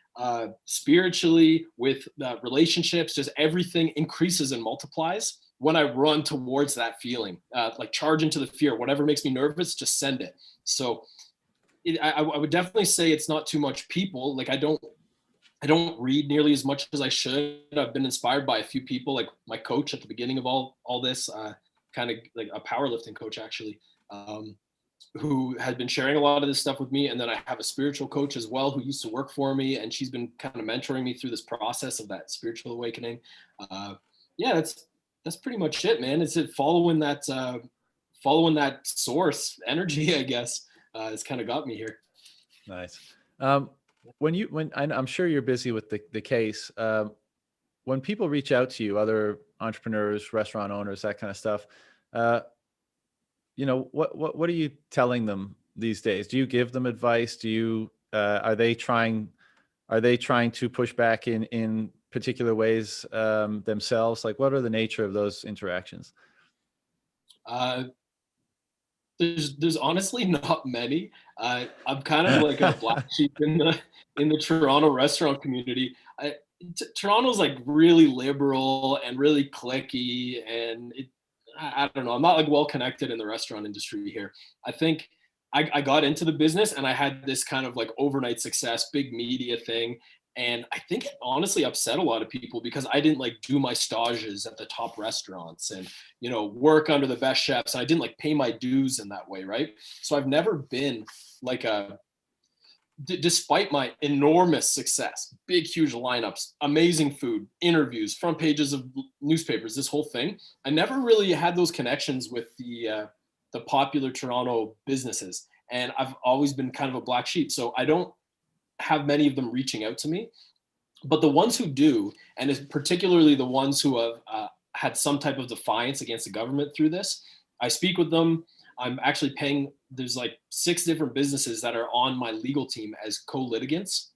spiritually, with relationships, just everything increases and multiplies when I run towards that feeling, like charge into the fear, whatever makes me nervous, just send it. So I would definitely say it's not too much people. Like I don't read nearly as much as I should. I've been inspired by a few people, like my coach at the beginning of all this, kind of like a powerlifting coach actually, who had been sharing a lot of this stuff with me. And then I have a spiritual coach as well who used to work for me, and she's been kind of mentoring me through this process of that spiritual awakening. Yeah, that's pretty much it, man. It's it following that source energy, I guess. It's kind of got me here. Nice. When I'm sure you're busy with the case, when people reach out to you, other entrepreneurs, restaurant owners, that kind of stuff, uh, what are you telling them these days? Do you give them advice? Do you are they trying to push back in particular ways themselves? Like, what are the nature of those interactions? Uh, there's honestly not many. I'm kind of like a black sheep in the Toronto restaurant community. Toronto's like really liberal and really cliquey, and I don't know. I'm not like well connected in the restaurant industry here. I think I got into the business and I had this kind of like overnight success, big media thing. And I think it honestly upset a lot of people because I didn't like do my stages at the top restaurants and, work under the best chefs. And I didn't like pay my dues in that way. Right. So I've never been like despite my enormous success, big, huge lineups, amazing food, interviews, front pages of newspapers, this whole thing, I never really had those connections with the popular Toronto businesses. And I've always been kind of a black sheep. So I don't have many of them reaching out to me. But the ones who do, and particularly the ones who have had some type of defiance against the government through this, I speak with them. I'm actually paying, there's like 6 different businesses that are on my legal team as co-litigants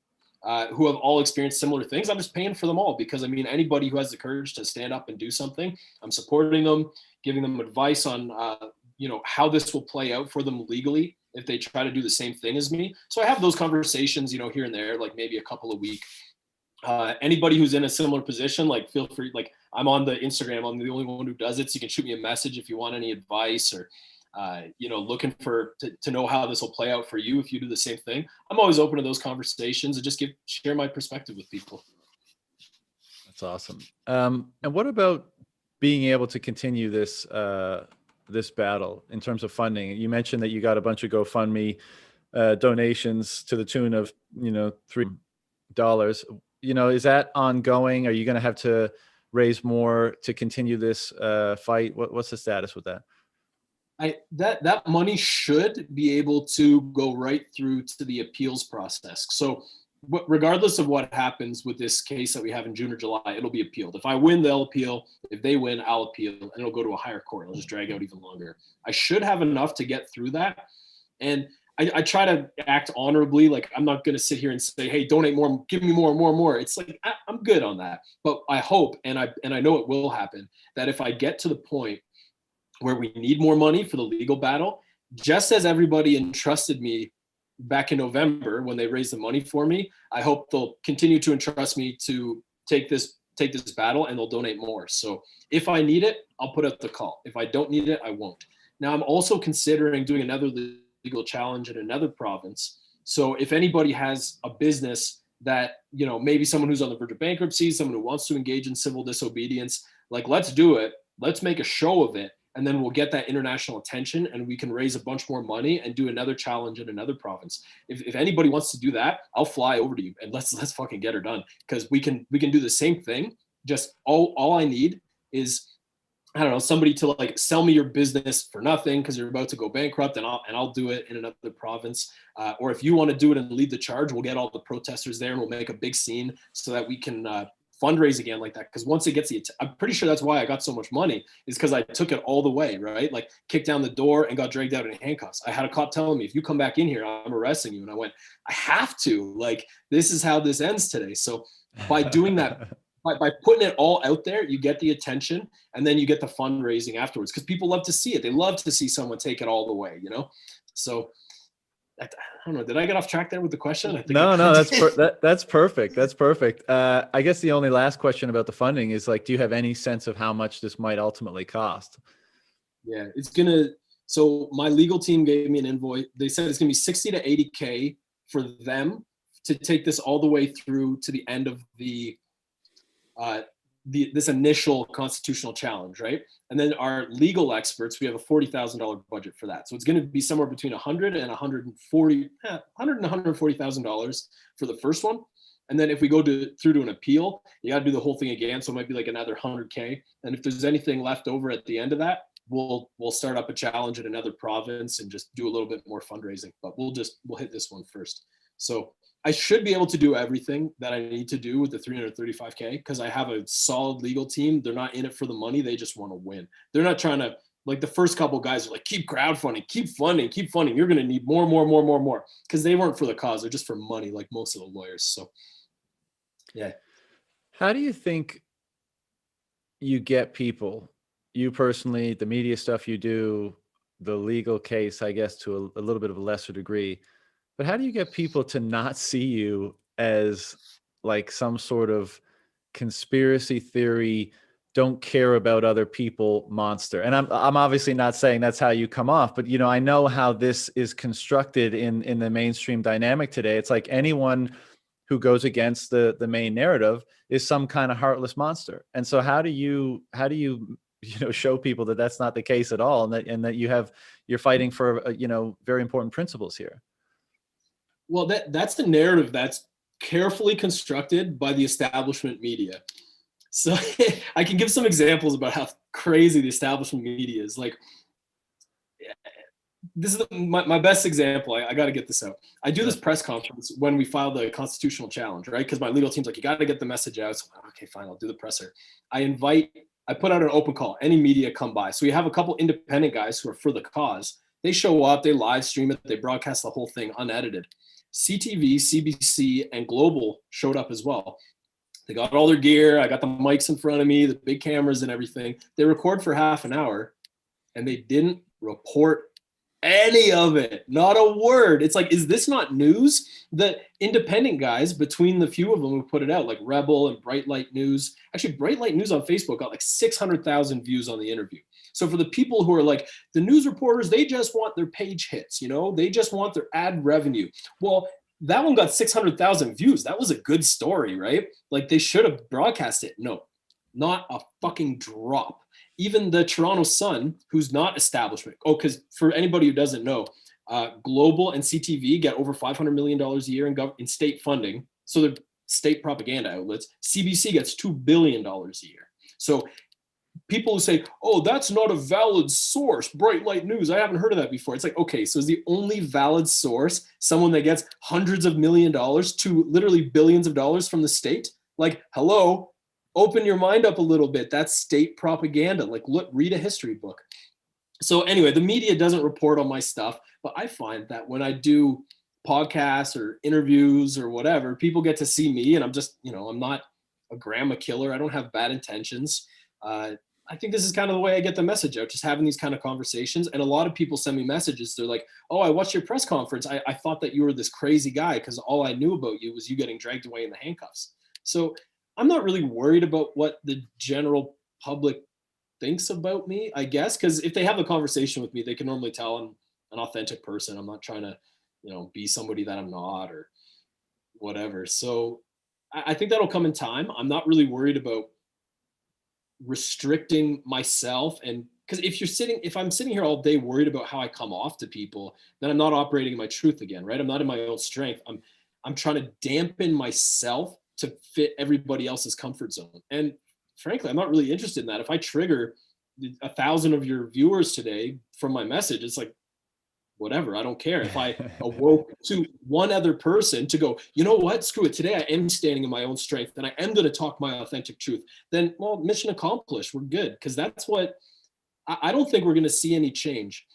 who have all experienced similar things. I'm just paying for them all because, I mean, anybody who has the courage to stand up and do something, I'm supporting them, giving them advice on, how this will play out for them legally if they try to do the same thing as me. So I have those conversations, here and there, like maybe a couple a week. Anybody who's in a similar position, like feel free, like I'm on the Instagram, I'm the only one who does it. So you can shoot me a message if you want any advice or, looking to know how this will play out for you if you do the same thing. I'm always open to those conversations and just share my perspective with people. That's awesome. And what about being able to continue this battle in terms of funding? You mentioned that you got a bunch of GoFundMe donations to the tune of $3. Is that ongoing? Are you going to have to raise more to continue this fight? What's the status with that? That money should be able to go right through to the appeals process. So regardless of what happens with this case that we have in June or July, it'll be appealed. If I win, they'll appeal. If they win, I'll appeal, and it'll go to a higher court. It'll just drag out even longer. I should have enough to get through that. And I try to act honorably. Like, I'm not going to sit here and say, hey, donate more, give me more and more and more. It's like, I'm good on that. But I hope, and I know it will happen, that if I get to the point where we need more money for the legal battle, just as everybody entrusted me back in November when they raised the money for me, I hope they'll continue to entrust me to take this battle, and they'll donate more. So if I need it, I'll put out the call. If I don't need it, I won't. Now, I'm also considering doing another legal challenge in another province. So if anybody has a business that, maybe someone who's on the verge of bankruptcy, someone who wants to engage in civil disobedience, like, let's do it. Let's make a show of it. And then we'll get that international attention and we can raise a bunch more money and do another challenge in another province. If anybody wants to do that, I'll fly over to you and let's fucking get her done. Because we can do the same thing. Just all I need is, I don't know, somebody to like sell me your business for nothing because you're about to go bankrupt, and I'll do it in another province. Or if you want to do it and lead the charge, we'll get all the protesters there and we'll make a big scene so that we can fundraise again like that. Because once it gets I'm pretty sure that's why I got so much money, is because I took it all the way, right? Like, kicked down the door and got dragged out in handcuffs. I had a cop telling me, if you come back in here, I'm arresting you. And I went, I have to, like, this is how this ends today. So by doing that, by putting it all out there, you get the attention, and then you get the fundraising afterwards, because people love to see it. They love to see someone take it all the way, So I don't know. Did I get off track there with the question? I think no, that's perfect. That's perfect. I guess the only last question about the funding is, like, do you have any sense of how much this might ultimately cost? Yeah, so my legal team gave me an invoice. They said it's gonna be 60 to 80K for them to take this all the way through to the end of this initial constitutional challenge, right? And then our legal experts, we have a $40,000 budget for that. So it's going to be somewhere between $100 and $140,000 for the first one. And then if we go through to an appeal, you got to do the whole thing again. So it might be like another 100K. And if there's anything left over at the end of that, we'll start up a challenge in another province and just do a little bit more fundraising. But we'll hit this one first. So I should be able to do everything that I need to do with the 335K because I have a solid legal team. They're not in it for the money. They just want to win. They're not trying to, like the first couple guys are like, keep crowdfunding, keep funding, keep funding. You're going to need more. Because they weren't for the cause. They're just for money, like most of the lawyers. So, yeah. How do you think you get people, you personally, the media stuff you do, the legal case, I guess, to a little bit of a lesser degree, but how do you get people to not see you as like some sort of conspiracy theory, don't care about other people monster? And I'm obviously not saying that's how you come off, but I know how this is constructed in the mainstream dynamic today. It's like anyone who goes against the main narrative is some kind of heartless monster. And so how do you show people that that's not the case at all, and that you're fighting for very important principles here? Well, that's the narrative that's carefully constructed by the establishment media. So I can give some examples about how crazy the establishment media is. Like, this is my best example. I got to get this out. I do this press conference when we file the constitutional challenge, right? Because my legal team's like, you got to get the message out. So, okay, fine, I'll do the presser. I put out an open call. Any media come by. So we have a couple independent guys who are for the cause. They show up, they live stream it, they broadcast the whole thing unedited. CTV, CBC, and Global showed up as well. They got all their gear. I got the mics in front of me, the big cameras and everything. They record for half an hour and they didn't report any of it, not a word. It's like, is this not news? The independent guys, between the few of them who put it out, like Rebel and Bright Light News, actually Bright Light News on Facebook got like 600,000 views on the interview. So for the people who are like, the news reporters, they just want their page hits, they just want their ad revenue. Well, that one got 600,000 views. That was a good story, right? Like they should have broadcast it. No, not a fucking drop. Even the Toronto Sun, who's not establishment. Oh, because for anybody who doesn't know, Global and CTV get over $500 million a year in state funding. So they're state propaganda outlets. CBC gets $2 billion a year. So people who say, oh, that's not a valid source, Bright Light News, I haven't heard of that before. It's like, okay, so is the only valid source someone that gets hundreds of $millions to literally billions of dollars from the state? Like, hello, open your mind up a little bit. That's state propaganda. Like, look, read a history book. So anyway, the media doesn't report on my stuff, but I find that when I do podcasts or interviews or whatever, people get to see me, and I'm just, I'm not a grandma killer. I don't have bad intentions. I think this is kind of the way I get the message out, just having these kind of conversations. And a lot of people send me messages. They're like, oh, I watched your press conference. I thought that you were this crazy guy because all I knew about you was you getting dragged away in the handcuffs. So I'm not really worried about what the general public thinks about me, I guess, because if they have a conversation with me, they can normally tell I'm an authentic person. I'm not trying to, be somebody that I'm not or whatever. So I think that'll come in time. I'm not really worried about restricting myself, and because if I'm sitting here all day worried about how I come off to people, then I'm not operating in my truth again, right? I'm not in my own strength. I'm trying to dampen myself to fit everybody else's comfort zone. And frankly, I'm not really interested in that. If I trigger 1,000 of your viewers today from my message, it's like, whatever, I don't care. If I awoke to one other person to go, you know what, screw it, today I am standing in my own strength and I am going to talk my authentic truth, then, well, mission accomplished, we're good. Because that's what, I don't think we're going to see any change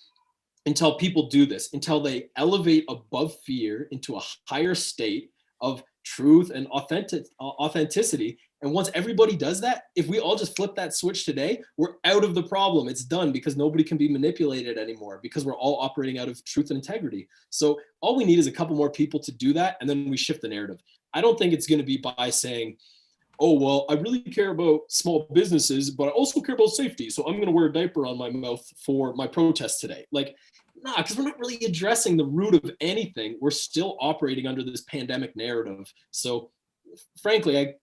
until people do this, until they elevate above fear into a higher state of truth and authenticity. And once everybody does that, if we all just flip that switch today, we're out of the problem. It's done, because nobody can be manipulated anymore, because we're all operating out of truth and integrity. So all we need is a couple more people to do that, and then we shift the narrative. I don't think it's going to be by saying, oh, well, I really care about small businesses, but I also care about safety, so I'm going to wear a diaper on my mouth for my protest today. Like, nah, because we're not really addressing the root of anything. We're still operating under this pandemic narrative. So frankly, I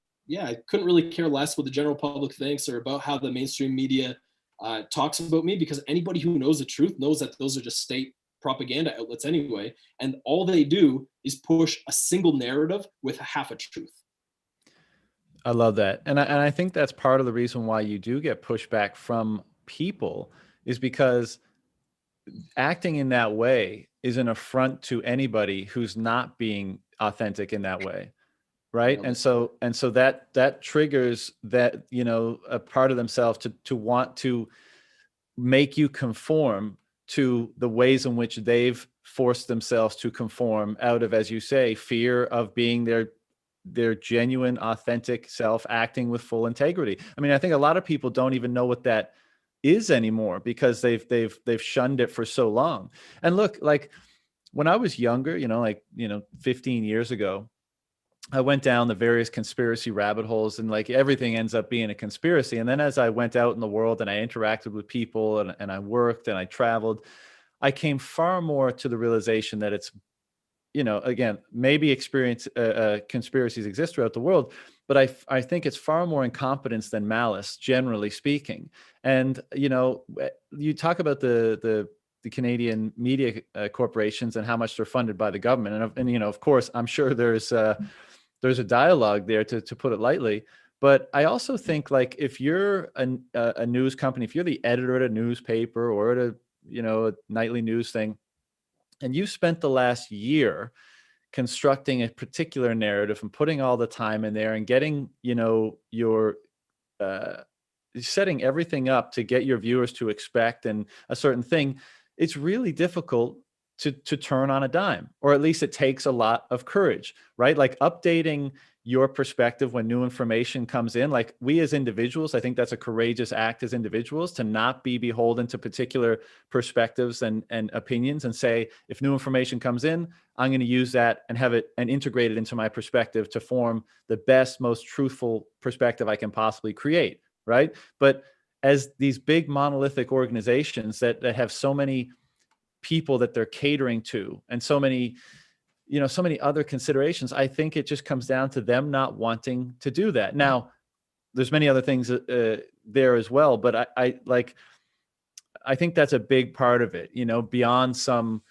couldn't really care less what the general public thinks or about how the mainstream media talks about me, because anybody who knows the truth knows that those are just state propaganda outlets anyway. And all they do is push a single narrative with half a truth. I love that. And I think that's part of the reason why you do get pushback from people, is because acting in that way is an affront to anybody who's not being authentic in that way. Right. Nailed And it. so that triggers that, a part of themselves to want to make you conform to the ways in which they've forced themselves to conform out of, as you say, fear of being their genuine, authentic self, acting with full integrity. I mean, I think a lot of people don't even know what that is anymore because they've shunned it for so long. And look, like when I was younger, 15 years ago, I went down the various conspiracy rabbit holes, and like everything ends up being a conspiracy. And then as I went out in the world and I interacted with people, and I worked and I traveled, I came far more to the realization that it's, again, maybe conspiracies exist throughout the world, but I think it's far more incompetence than malice, generally speaking. And, you talk about the Canadian media corporations and how much they're funded by the government. And of course, I'm sure there's a dialogue there, to put it lightly. But I also think, like, if you're a news company, if you're the editor at a newspaper or at a nightly news thing, and you spent the last year constructing a particular narrative and putting all the time in there and getting, your uh, setting everything up to get your viewers to expect and a certain thing, it's really difficult to turn on a dime, or at least it takes a lot of courage, right? Like updating your perspective when new information comes in. Like, we as individuals, I think that's a courageous act as individuals, to not be beholden to particular perspectives and opinions, and say, if new information comes in, I'm going to use that and have it and integrate it into my perspective to form the best, most truthful perspective I can possibly create. Right. But as these big monolithic organizations that have so many people that they're catering to, and so many other considerations, I think it just comes down to them not wanting to do that. Now, there's many other things there as well, but I think that's a big part of it, beyond some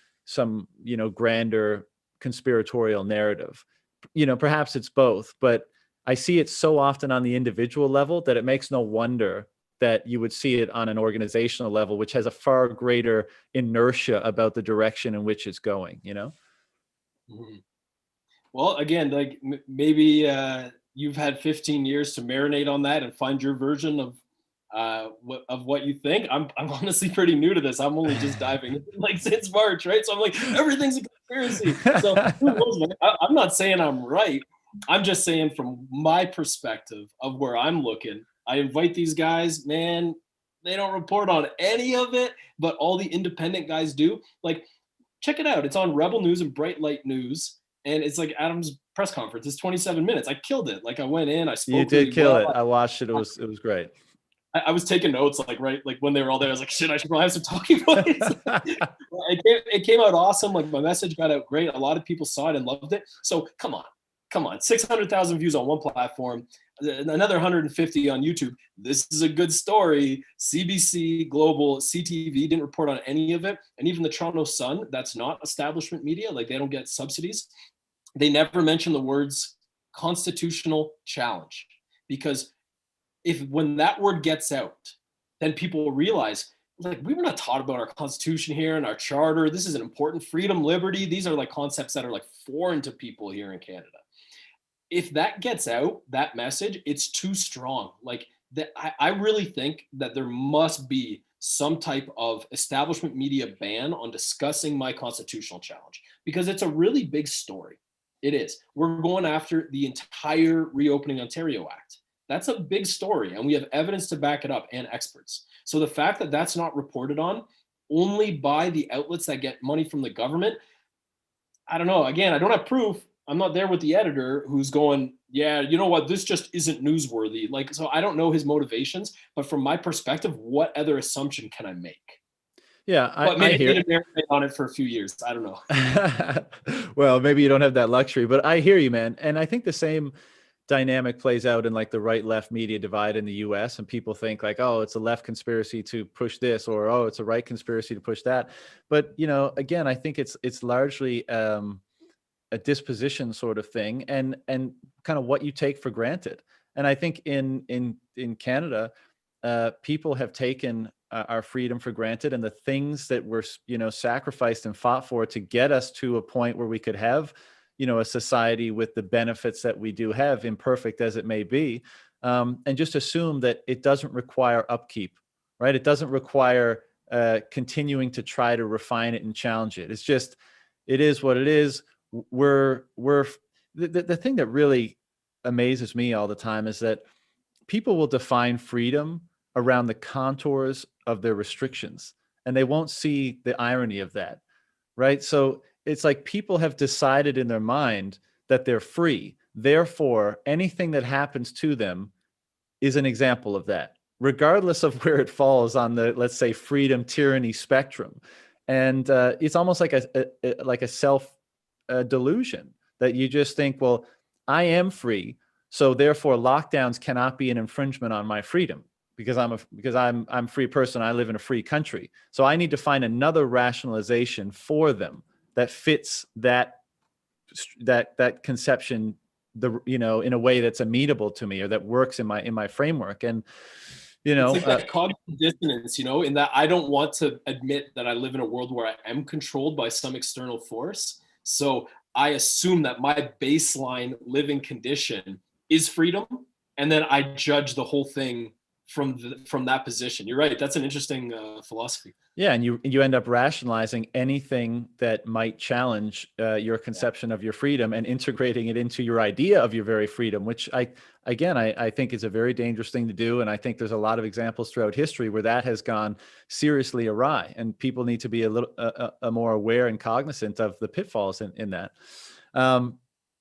grander conspiratorial narrative. Perhaps it's both, but I see it so often on the individual level that it makes no wonder that you would see it on an organizational level, which has a far greater inertia about the direction in which it's going, Mhm. Well, again, like maybe you've had 15 years to marinate on that and find your version of what you think. I'm honestly pretty new to this. I'm only just diving in, like, since March, right? So I'm like, everything's a conspiracy. So who knows, man? I'm not saying I'm right. I'm just saying, from my perspective of where I'm looking, I invite these guys, man. They don't report on any of it, but all the independent guys do. Like, check it out. It's on Rebel News and Bright Light News, and it's like Adam's press conference. It's 27 minutes. I killed it. Like, I went in, I You spoke did really kill well. it. I watched it. It was great. I was taking notes, like, right, like when they were all there, I was like, shit, I should probably have some talking points. It came out awesome. Like, my message got out great. A lot of people saw it and loved it. So come on, 600,000 views on one platform, another 150 on YouTube. This is a good story. CBC, Global, CTV didn't report on any of it. And even the Toronto Sun, that's not establishment media, like they don't get subsidies. They never mention the words constitutional challenge, because when that word gets out, then people will realize, like, we were not taught about our constitution here and our charter. This is an important freedom, liberty. These are like concepts that are like foreign to people here in Canada. If that gets out, that message, it's too strong. Like that, I really think that there must be some type of establishment media ban on discussing my constitutional challenge, because it's a really big story. It is. We're going after the entire Reopening Ontario Act. That's a big story, and we have evidence to back it up and experts. So the fact that that's not reported on only by the outlets that get money from the government, I don't know. Again, I don't have proof. I'm not there with the editor who's going, yeah, you know what, this just isn't newsworthy. Like, so I don't know his motivations, but from my perspective, what other assumption can I make? Yeah, But I maybe I hear. need to marinate on it for a few years. I don't know. Well, maybe you don't have that luxury, but I hear you, man. And I think the same dynamic plays out in like the right left media divide in the US, and people think like, oh, it's a left conspiracy to push this, or oh, it's a right conspiracy to push that. But again, I think it's largely a disposition sort of thing, and kind of what you take for granted. And I think in Canada, people have taken our freedom for granted, and the things that were, sacrificed and fought for to get us to a point where we could have, a society with the benefits that we do have, imperfect as it may be, and just assume that it doesn't require upkeep, right? It doesn't require continuing to try to refine it and challenge it. It's just, it is what it is. The thing that really amazes me all the time is that people will define freedom around the contours of their restrictions, and they won't see the irony of that, right? So it's like people have decided in their mind that they're free. Therefore, anything that happens to them is an example of that, regardless of where it falls on the, let's say, freedom tyranny spectrum. And it's almost like a self delusion that you just think, well, I am free, so therefore lockdowns cannot be an infringement on my freedom because I'm a free person. I live in a free country. So I need to find another rationalization for them that fits that conception, in a way that's amenable to me or that works in my framework. And it's like that cognitive dissonance, in that I don't want to admit that I live in a world where I am controlled by some external force. So I assume that my baseline living condition is freedom, and then I judge the whole thing from that position. You're right. That's an interesting philosophy. Yeah, and you end up rationalizing anything that might challenge your conception of your freedom and integrating it into your idea of your very freedom, which I think is a very dangerous thing to do. And I think there's a lot of examples throughout history where that has gone seriously awry, and people need to be a little more aware and cognizant of the pitfalls in that.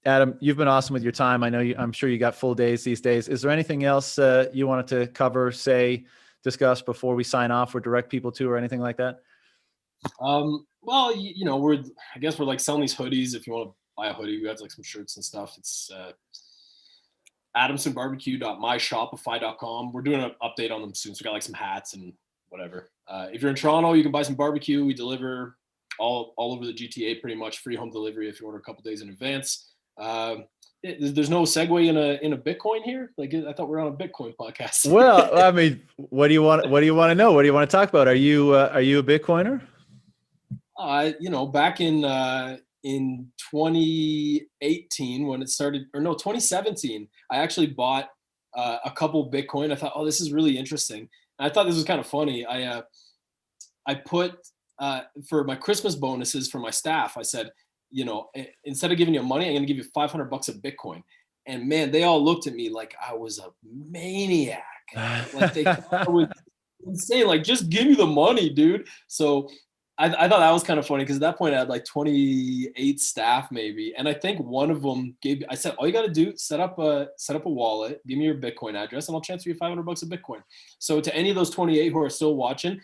Adam, you've been awesome with your time. I know I'm sure you got full days these days. Is there anything else you wanted to cover, discuss before we sign off or direct people to, or anything like that? Well, I guess we're like selling these hoodies. If you want to buy a hoodie, we have like some shirts and stuff. It's adamsonbbq.myshopify.com. We're doing an update on them soon. So we got like some hats and whatever. If you're in Toronto, you can buy some barbecue. We deliver all over the GTA, pretty much free home delivery if you order a couple days in advance. There's no segue in a Bitcoin here. Like, I thought we were on a Bitcoin podcast. Well, I mean, what do you want to know? What do you want to talk about? Are you a Bitcoiner? Back in 2018 when it started, or no, 2017, I actually bought a couple Bitcoin. I thought, oh, this is really interesting. And I thought this was kind of funny. I put for my Christmas bonuses for my staff, I said, instead of giving you money, I'm going to give you $500 of Bitcoin. And man, they all looked at me like I was a maniac. Like they thought I was insane. Like, just give me the money, dude. So I thought that was kind of funny because at that point I had like 28 staff maybe. And I think one of them I said, all you got to do, set up a wallet, give me your Bitcoin address, and I'll transfer you $500 of Bitcoin. So to any of those 28 who are still watching,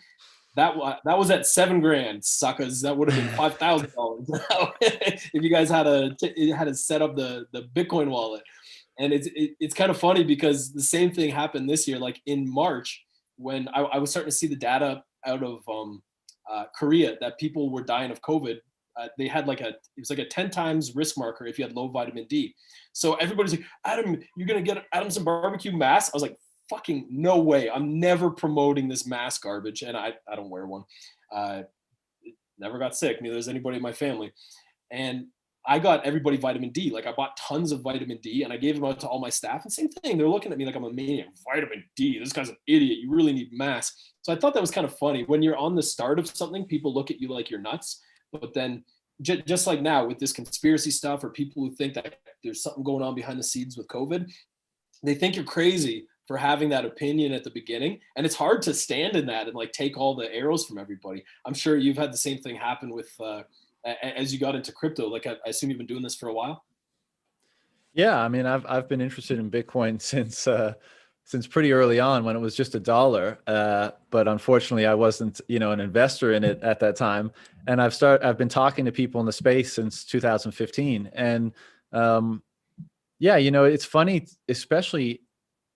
that was at $7,000, suckers. That would have been $5,000 if you guys had to set up the Bitcoin wallet. And it's kind of funny because the same thing happened this year. Like in March, when I was starting to see the data out of Korea that people were dying of COVID. They had it was like a 10 times risk marker if you had low vitamin D. So everybody's like, Adam, you're gonna get Adamson BBQ mask. I was like, fucking no way. I'm never promoting this mask garbage. And I don't wear one. Never got sick. Neither does anybody in my family. And I got everybody vitamin D. Like, I bought tons of vitamin D and I gave them out to all my staff. And same thing, they're looking at me like I'm a maniac. Vitamin D, this guy's an idiot. You really need masks. So I thought that was kind of funny. When you're on the start of something, people look at you like you're nuts. But then just like now with this conspiracy stuff, or people who think that there's something going on behind the scenes with COVID, they think you're crazy for having that opinion at the beginning. And it's hard to stand in that and like take all the arrows from everybody. I'm sure you've had the same thing happen with as you got into crypto. Like, I assume you've been doing this for a while. Yeah, I mean, I've been interested in Bitcoin since pretty early on, when it was just $1. But unfortunately, I wasn't, an investor in it at that time. And I've been talking to people in the space since 2015. And yeah, it's funny, especially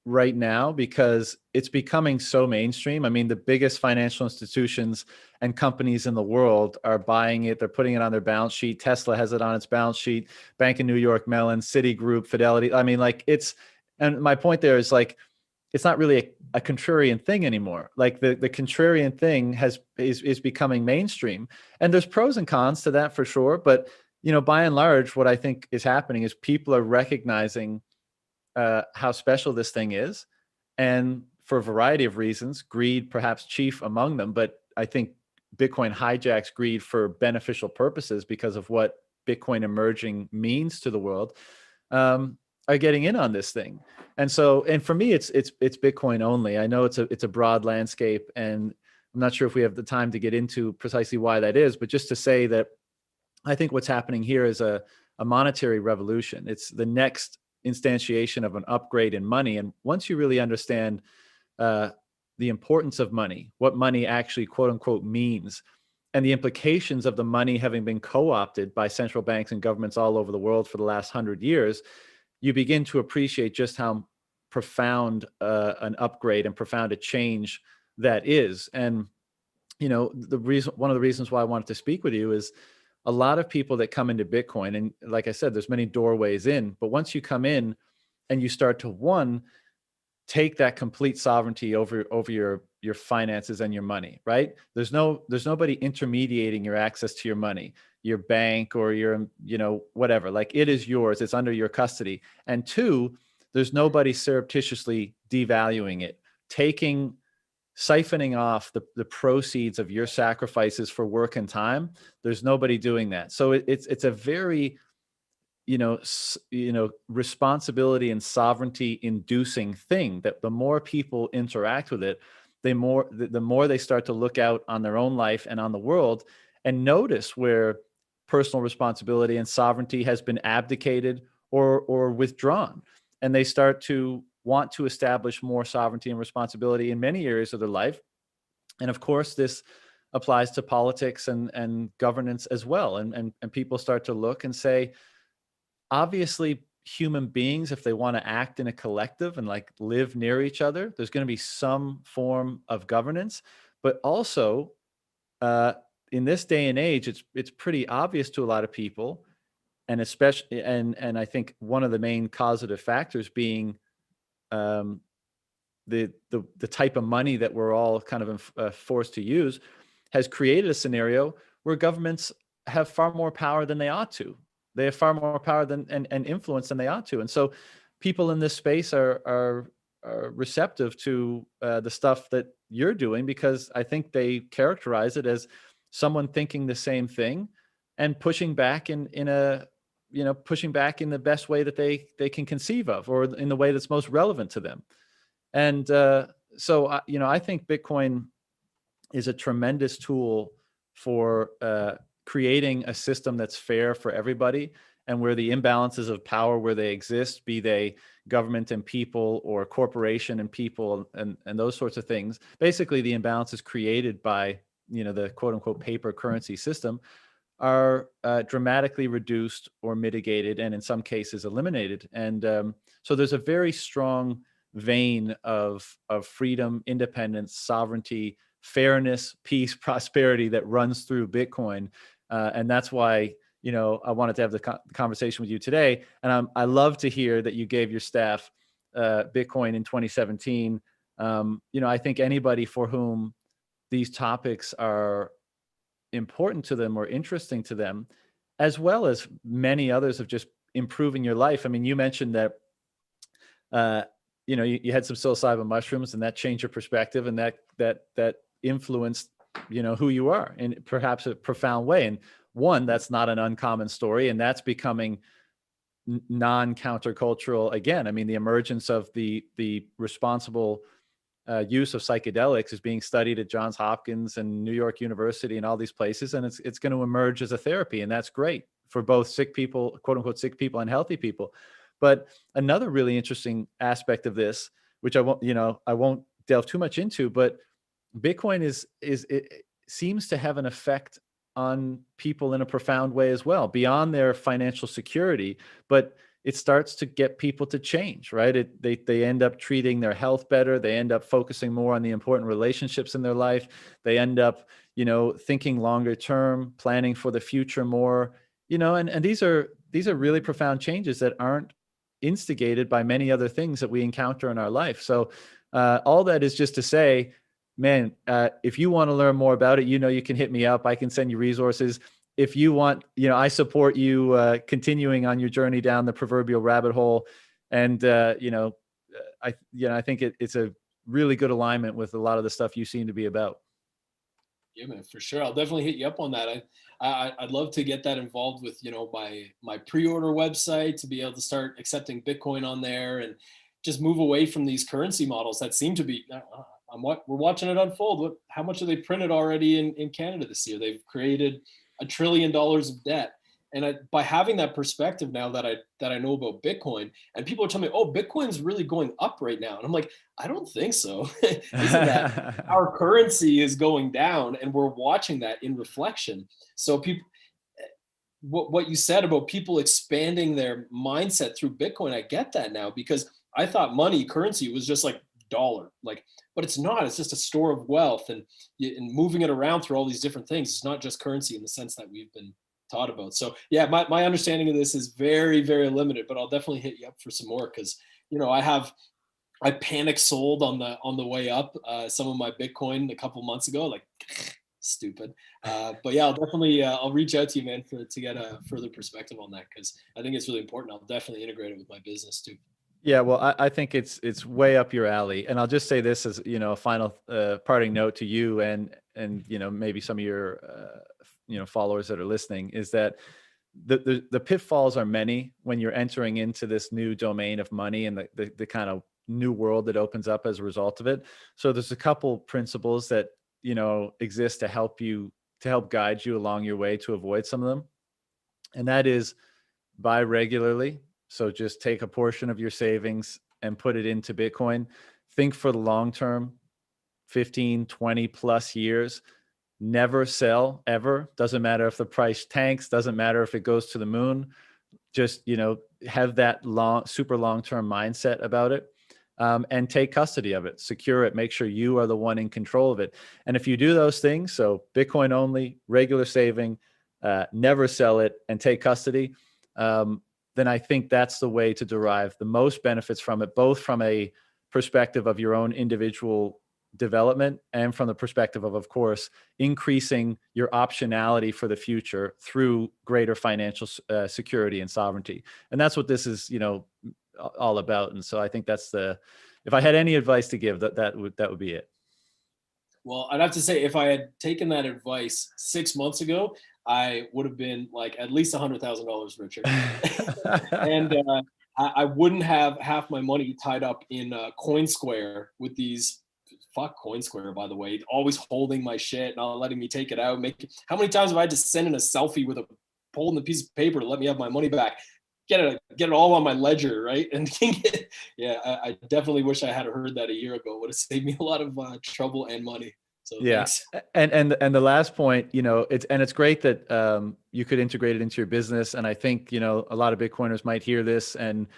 right now, because it's becoming so mainstream. I mean, the biggest financial institutions and companies in the world are buying it. They're putting it on their balance sheet. Tesla has it on its balance sheet. Bank of New York Mellon, Citigroup, Fidelity. I mean, like, and my point there is, like, it's not really a contrarian thing anymore. Like the contrarian thing is becoming mainstream, and there's pros and cons to that for sure. But by and large, what I think is happening is people are recognizing how special this thing is, and for a variety of reasons, greed perhaps chief among them. But I think Bitcoin hijacks greed for beneficial purposes because of what Bitcoin emerging means to the world. Are getting in on this thing. And for me, it's Bitcoin only. I know it's a broad landscape, and I'm not sure if we have the time to get into precisely why that is, but just to say that I think what's happening here is a monetary revolution. It's the next instantiation of an upgrade in money. And once you really understand the importance of money, what money actually quote unquote means, and the implications of the money having been co-opted by central banks and governments all over the world for the last 100 years, you begin to appreciate just how profound an upgrade and profound a change that is. And one of the reasons why I wanted to speak with you is a lot of people that come into Bitcoin, and like I said, there's many doorways in, but once you come in and you start to take that complete sovereignty over your finances and your money, right? There's nobody intermediating your access to your money, your bank or your, whatever. Like, it is yours. It's under your custody. And two, there's nobody surreptitiously devaluing it, siphoning off the proceeds of your sacrifices for work and time. There's nobody doing that. So it's a very responsibility and sovereignty inducing thing, that the more people interact with it, the more they start to look out on their own life and on the world and notice where personal responsibility and sovereignty has been abdicated or withdrawn. And they start to want to establish more sovereignty and responsibility in many areas of their life. And of course, this applies to politics and governance as well. And people start to look and say, obviously, human beings, if they want to act in a collective and like live near each other, there's going to be some form of governance. But also, in this day and age, it's pretty obvious to a lot of people, and especially, and I think one of the main causative factors being the type of money that we're all kind of forced to use, has created a scenario where governments have far more power than they ought to. They have far more power and influence than they ought to. And so people in this space are receptive to the stuff that you're doing, because I think they characterize it as someone thinking the same thing and pushing back in the best way that they can conceive of, or in the way that's most relevant to them. And I think Bitcoin is a tremendous tool for creating a system that's fair for everybody, and where the imbalances of power, where they exist, be they government and people or corporation and people and those sorts of things, basically the imbalances created by the quote unquote paper currency system, are dramatically reduced or mitigated, and in some cases eliminated. And so there's a very strong vein of freedom, independence, sovereignty, fairness, peace, prosperity that runs through Bitcoin. And that's why, I wanted to have the conversation with you today. And I love to hear that you gave your staff Bitcoin in 2017. I think anybody for whom these topics are important to them or interesting to them, as well as many others of just improving your life. I mean, you mentioned that, you had some psilocybin mushrooms, and that changed your perspective, and that influenced, who you are in perhaps a profound way. And that's not an uncommon story, and that's becoming non-countercultural again. I mean, the emergence of the responsible use of psychedelics is being studied at Johns Hopkins and New York University and all these places, and it's going to emerge as a therapy, and that's great for both sick people, quote unquote sick people, and healthy people. But another really interesting aspect of this, which I won't delve too much into, but Bitcoin it seems to have an effect on people in a profound way as well, beyond their financial security. But it starts to get people to change, right? They end up treating their health better. They end up focusing more on the important relationships in their life. They end up, thinking longer term, planning for the future more, and these are really profound changes that aren't instigated by many other things that we encounter in our life. So All that is just to say, man, if you want to learn more about it, you can hit me up. I can send you resources. If you want, I support you continuing on your journey down the proverbial rabbit hole. And, I think it's a really good alignment with a lot of the stuff you seem to be about. Yeah, man, for sure. I'll definitely hit you up on that. I'd love to get that involved with, my pre-order website, to be able to start accepting Bitcoin on there and just move away from these currency models that seem to be, we're watching it unfold. How much have they printed already in Canada this year? They've created $1 trillion of debt. And by having that perspective now that I know about Bitcoin, and people are telling me, oh, Bitcoin's really going up right now. And I'm like, I don't think so. Isn't that our currency is going down, and we're watching that in reflection. So people, what you said about people expanding their mindset through Bitcoin, I get that now, because I thought currency was just like dollar, but it's not. It's just a store of wealth, and moving it around through all these different things. It's not just currency in the sense that we've been taught about. So yeah, my understanding of this is very, very limited, but I'll definitely hit you up for some more, because I panic sold on the way up some of my Bitcoin a couple months ago, like stupid. But yeah, I'll reach out to you, man, to get a further perspective on that, because I think it's really important. I'll definitely integrate it with my business too. Yeah, well, I think it's way up your alley. And I'll just say this as, a final parting note to you and maybe some of your followers that are listening, is that the pitfalls are many when you're entering into this new domain of money, and the kind of new world that opens up as a result of it. So there's a couple principles that exist to help guide you along your way to avoid some of them. And that is, buy regularly. So just take a portion of your savings and put it into Bitcoin. Think for the long term, 15, 20 plus years. Never sell ever. Doesn't matter if the price tanks, doesn't matter if it goes to the moon. Just, have that super long-term mindset about it, and take custody of it, secure it, make sure you are the one in control of it. And if you do those things, so Bitcoin only, regular saving, never sell it, and take custody, then I think that's the way to derive the most benefits from it, both from a perspective of your own individual development and from the perspective of course, increasing your optionality for the future through greater financial security and sovereignty. And that's what this is, all about. And so I think if I had any advice to give, that would be it. Well, I'd have to say, if I had taken that advice 6 months ago, I would have been like at least $100,000 richer. And I wouldn't have half my money tied up in CoinSquare with these. Fuck CoinSquare, by the way, always holding my shit, not letting me take it out. How many times have I had to send in a selfie with holding a piece of paper to let me have my money back? Get it all on my ledger, right? And yeah, I definitely wish I had heard that a year ago. It would have saved me a lot of trouble and money. So yeah, thanks. and the last point, it's great that you could integrate it into your business. And I think a lot of Bitcoiners might hear this and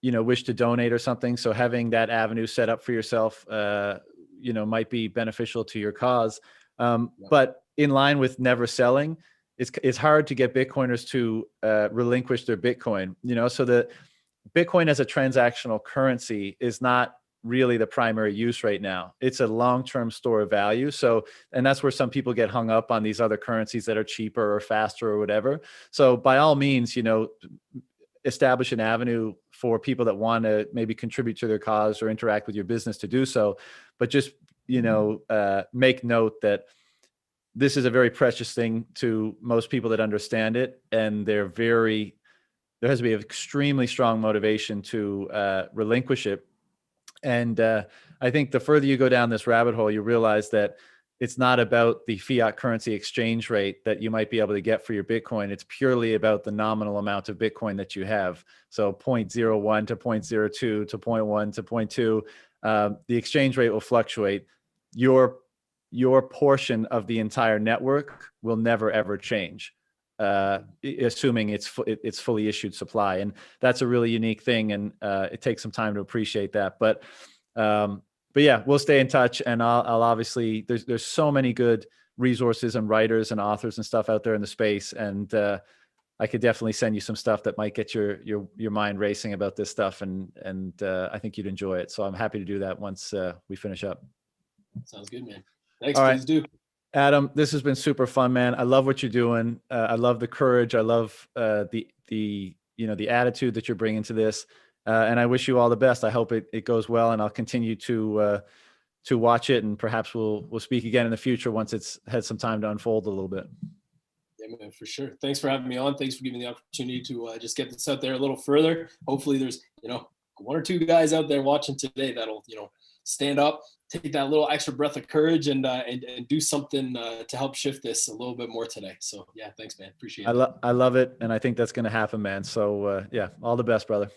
wish to donate or something. So having that avenue set up for yourself, might be beneficial to your cause. But in line with never selling, it's hard to get Bitcoiners to relinquish their Bitcoin. So the Bitcoin as a transactional currency is not really the primary use right now. It's a long-term store of value. So, and that's where some people get hung up on these other currencies that are cheaper or faster or whatever. So by all means, establish an avenue for people that want to maybe contribute to their cause or interact with your business to do so. But just, make note that this is a very precious thing to most people that understand it. And there has to be an extremely strong motivation to relinquish it. And I think the further you go down this rabbit hole, you realize that it's not about the fiat currency exchange rate that you might be able to get for your Bitcoin. It's purely about the nominal amount of Bitcoin that you have. So 0.01 to 0.02 to 0.1 to 0.2, the exchange rate will fluctuate. Your portion of the entire network will never, ever change, assuming it's fully issued supply. And that's a really unique thing. And it takes some time to appreciate that. But yeah, we'll stay in touch, and I'll obviously, there's so many good resources and writers and authors and stuff out there in the space. And I could definitely send you some stuff that might get your mind racing about this stuff, and I think you'd enjoy it. So I'm happy to do that once we finish up. Sounds good, man. Thanks. All right, Please do. Adam, this has been super fun, man. I love what you're doing. I love the courage. I love the the attitude that you're bringing to this, and I wish you all the best. I hope it goes well, and I'll continue to watch it, and perhaps we'll speak again in the future once it's had some time to unfold a little bit. Yeah, man, for sure. Thanks for having me on. Thanks for giving me the opportunity to just get this out there a little further. Hopefully there's, one or two guys out there watching today that'll, stand up, take that little extra breath of courage and do something to help shift this a little bit more today. So yeah, thanks, man. Appreciate it. I love it. And I think that's going to happen, man. So yeah, all the best, brother.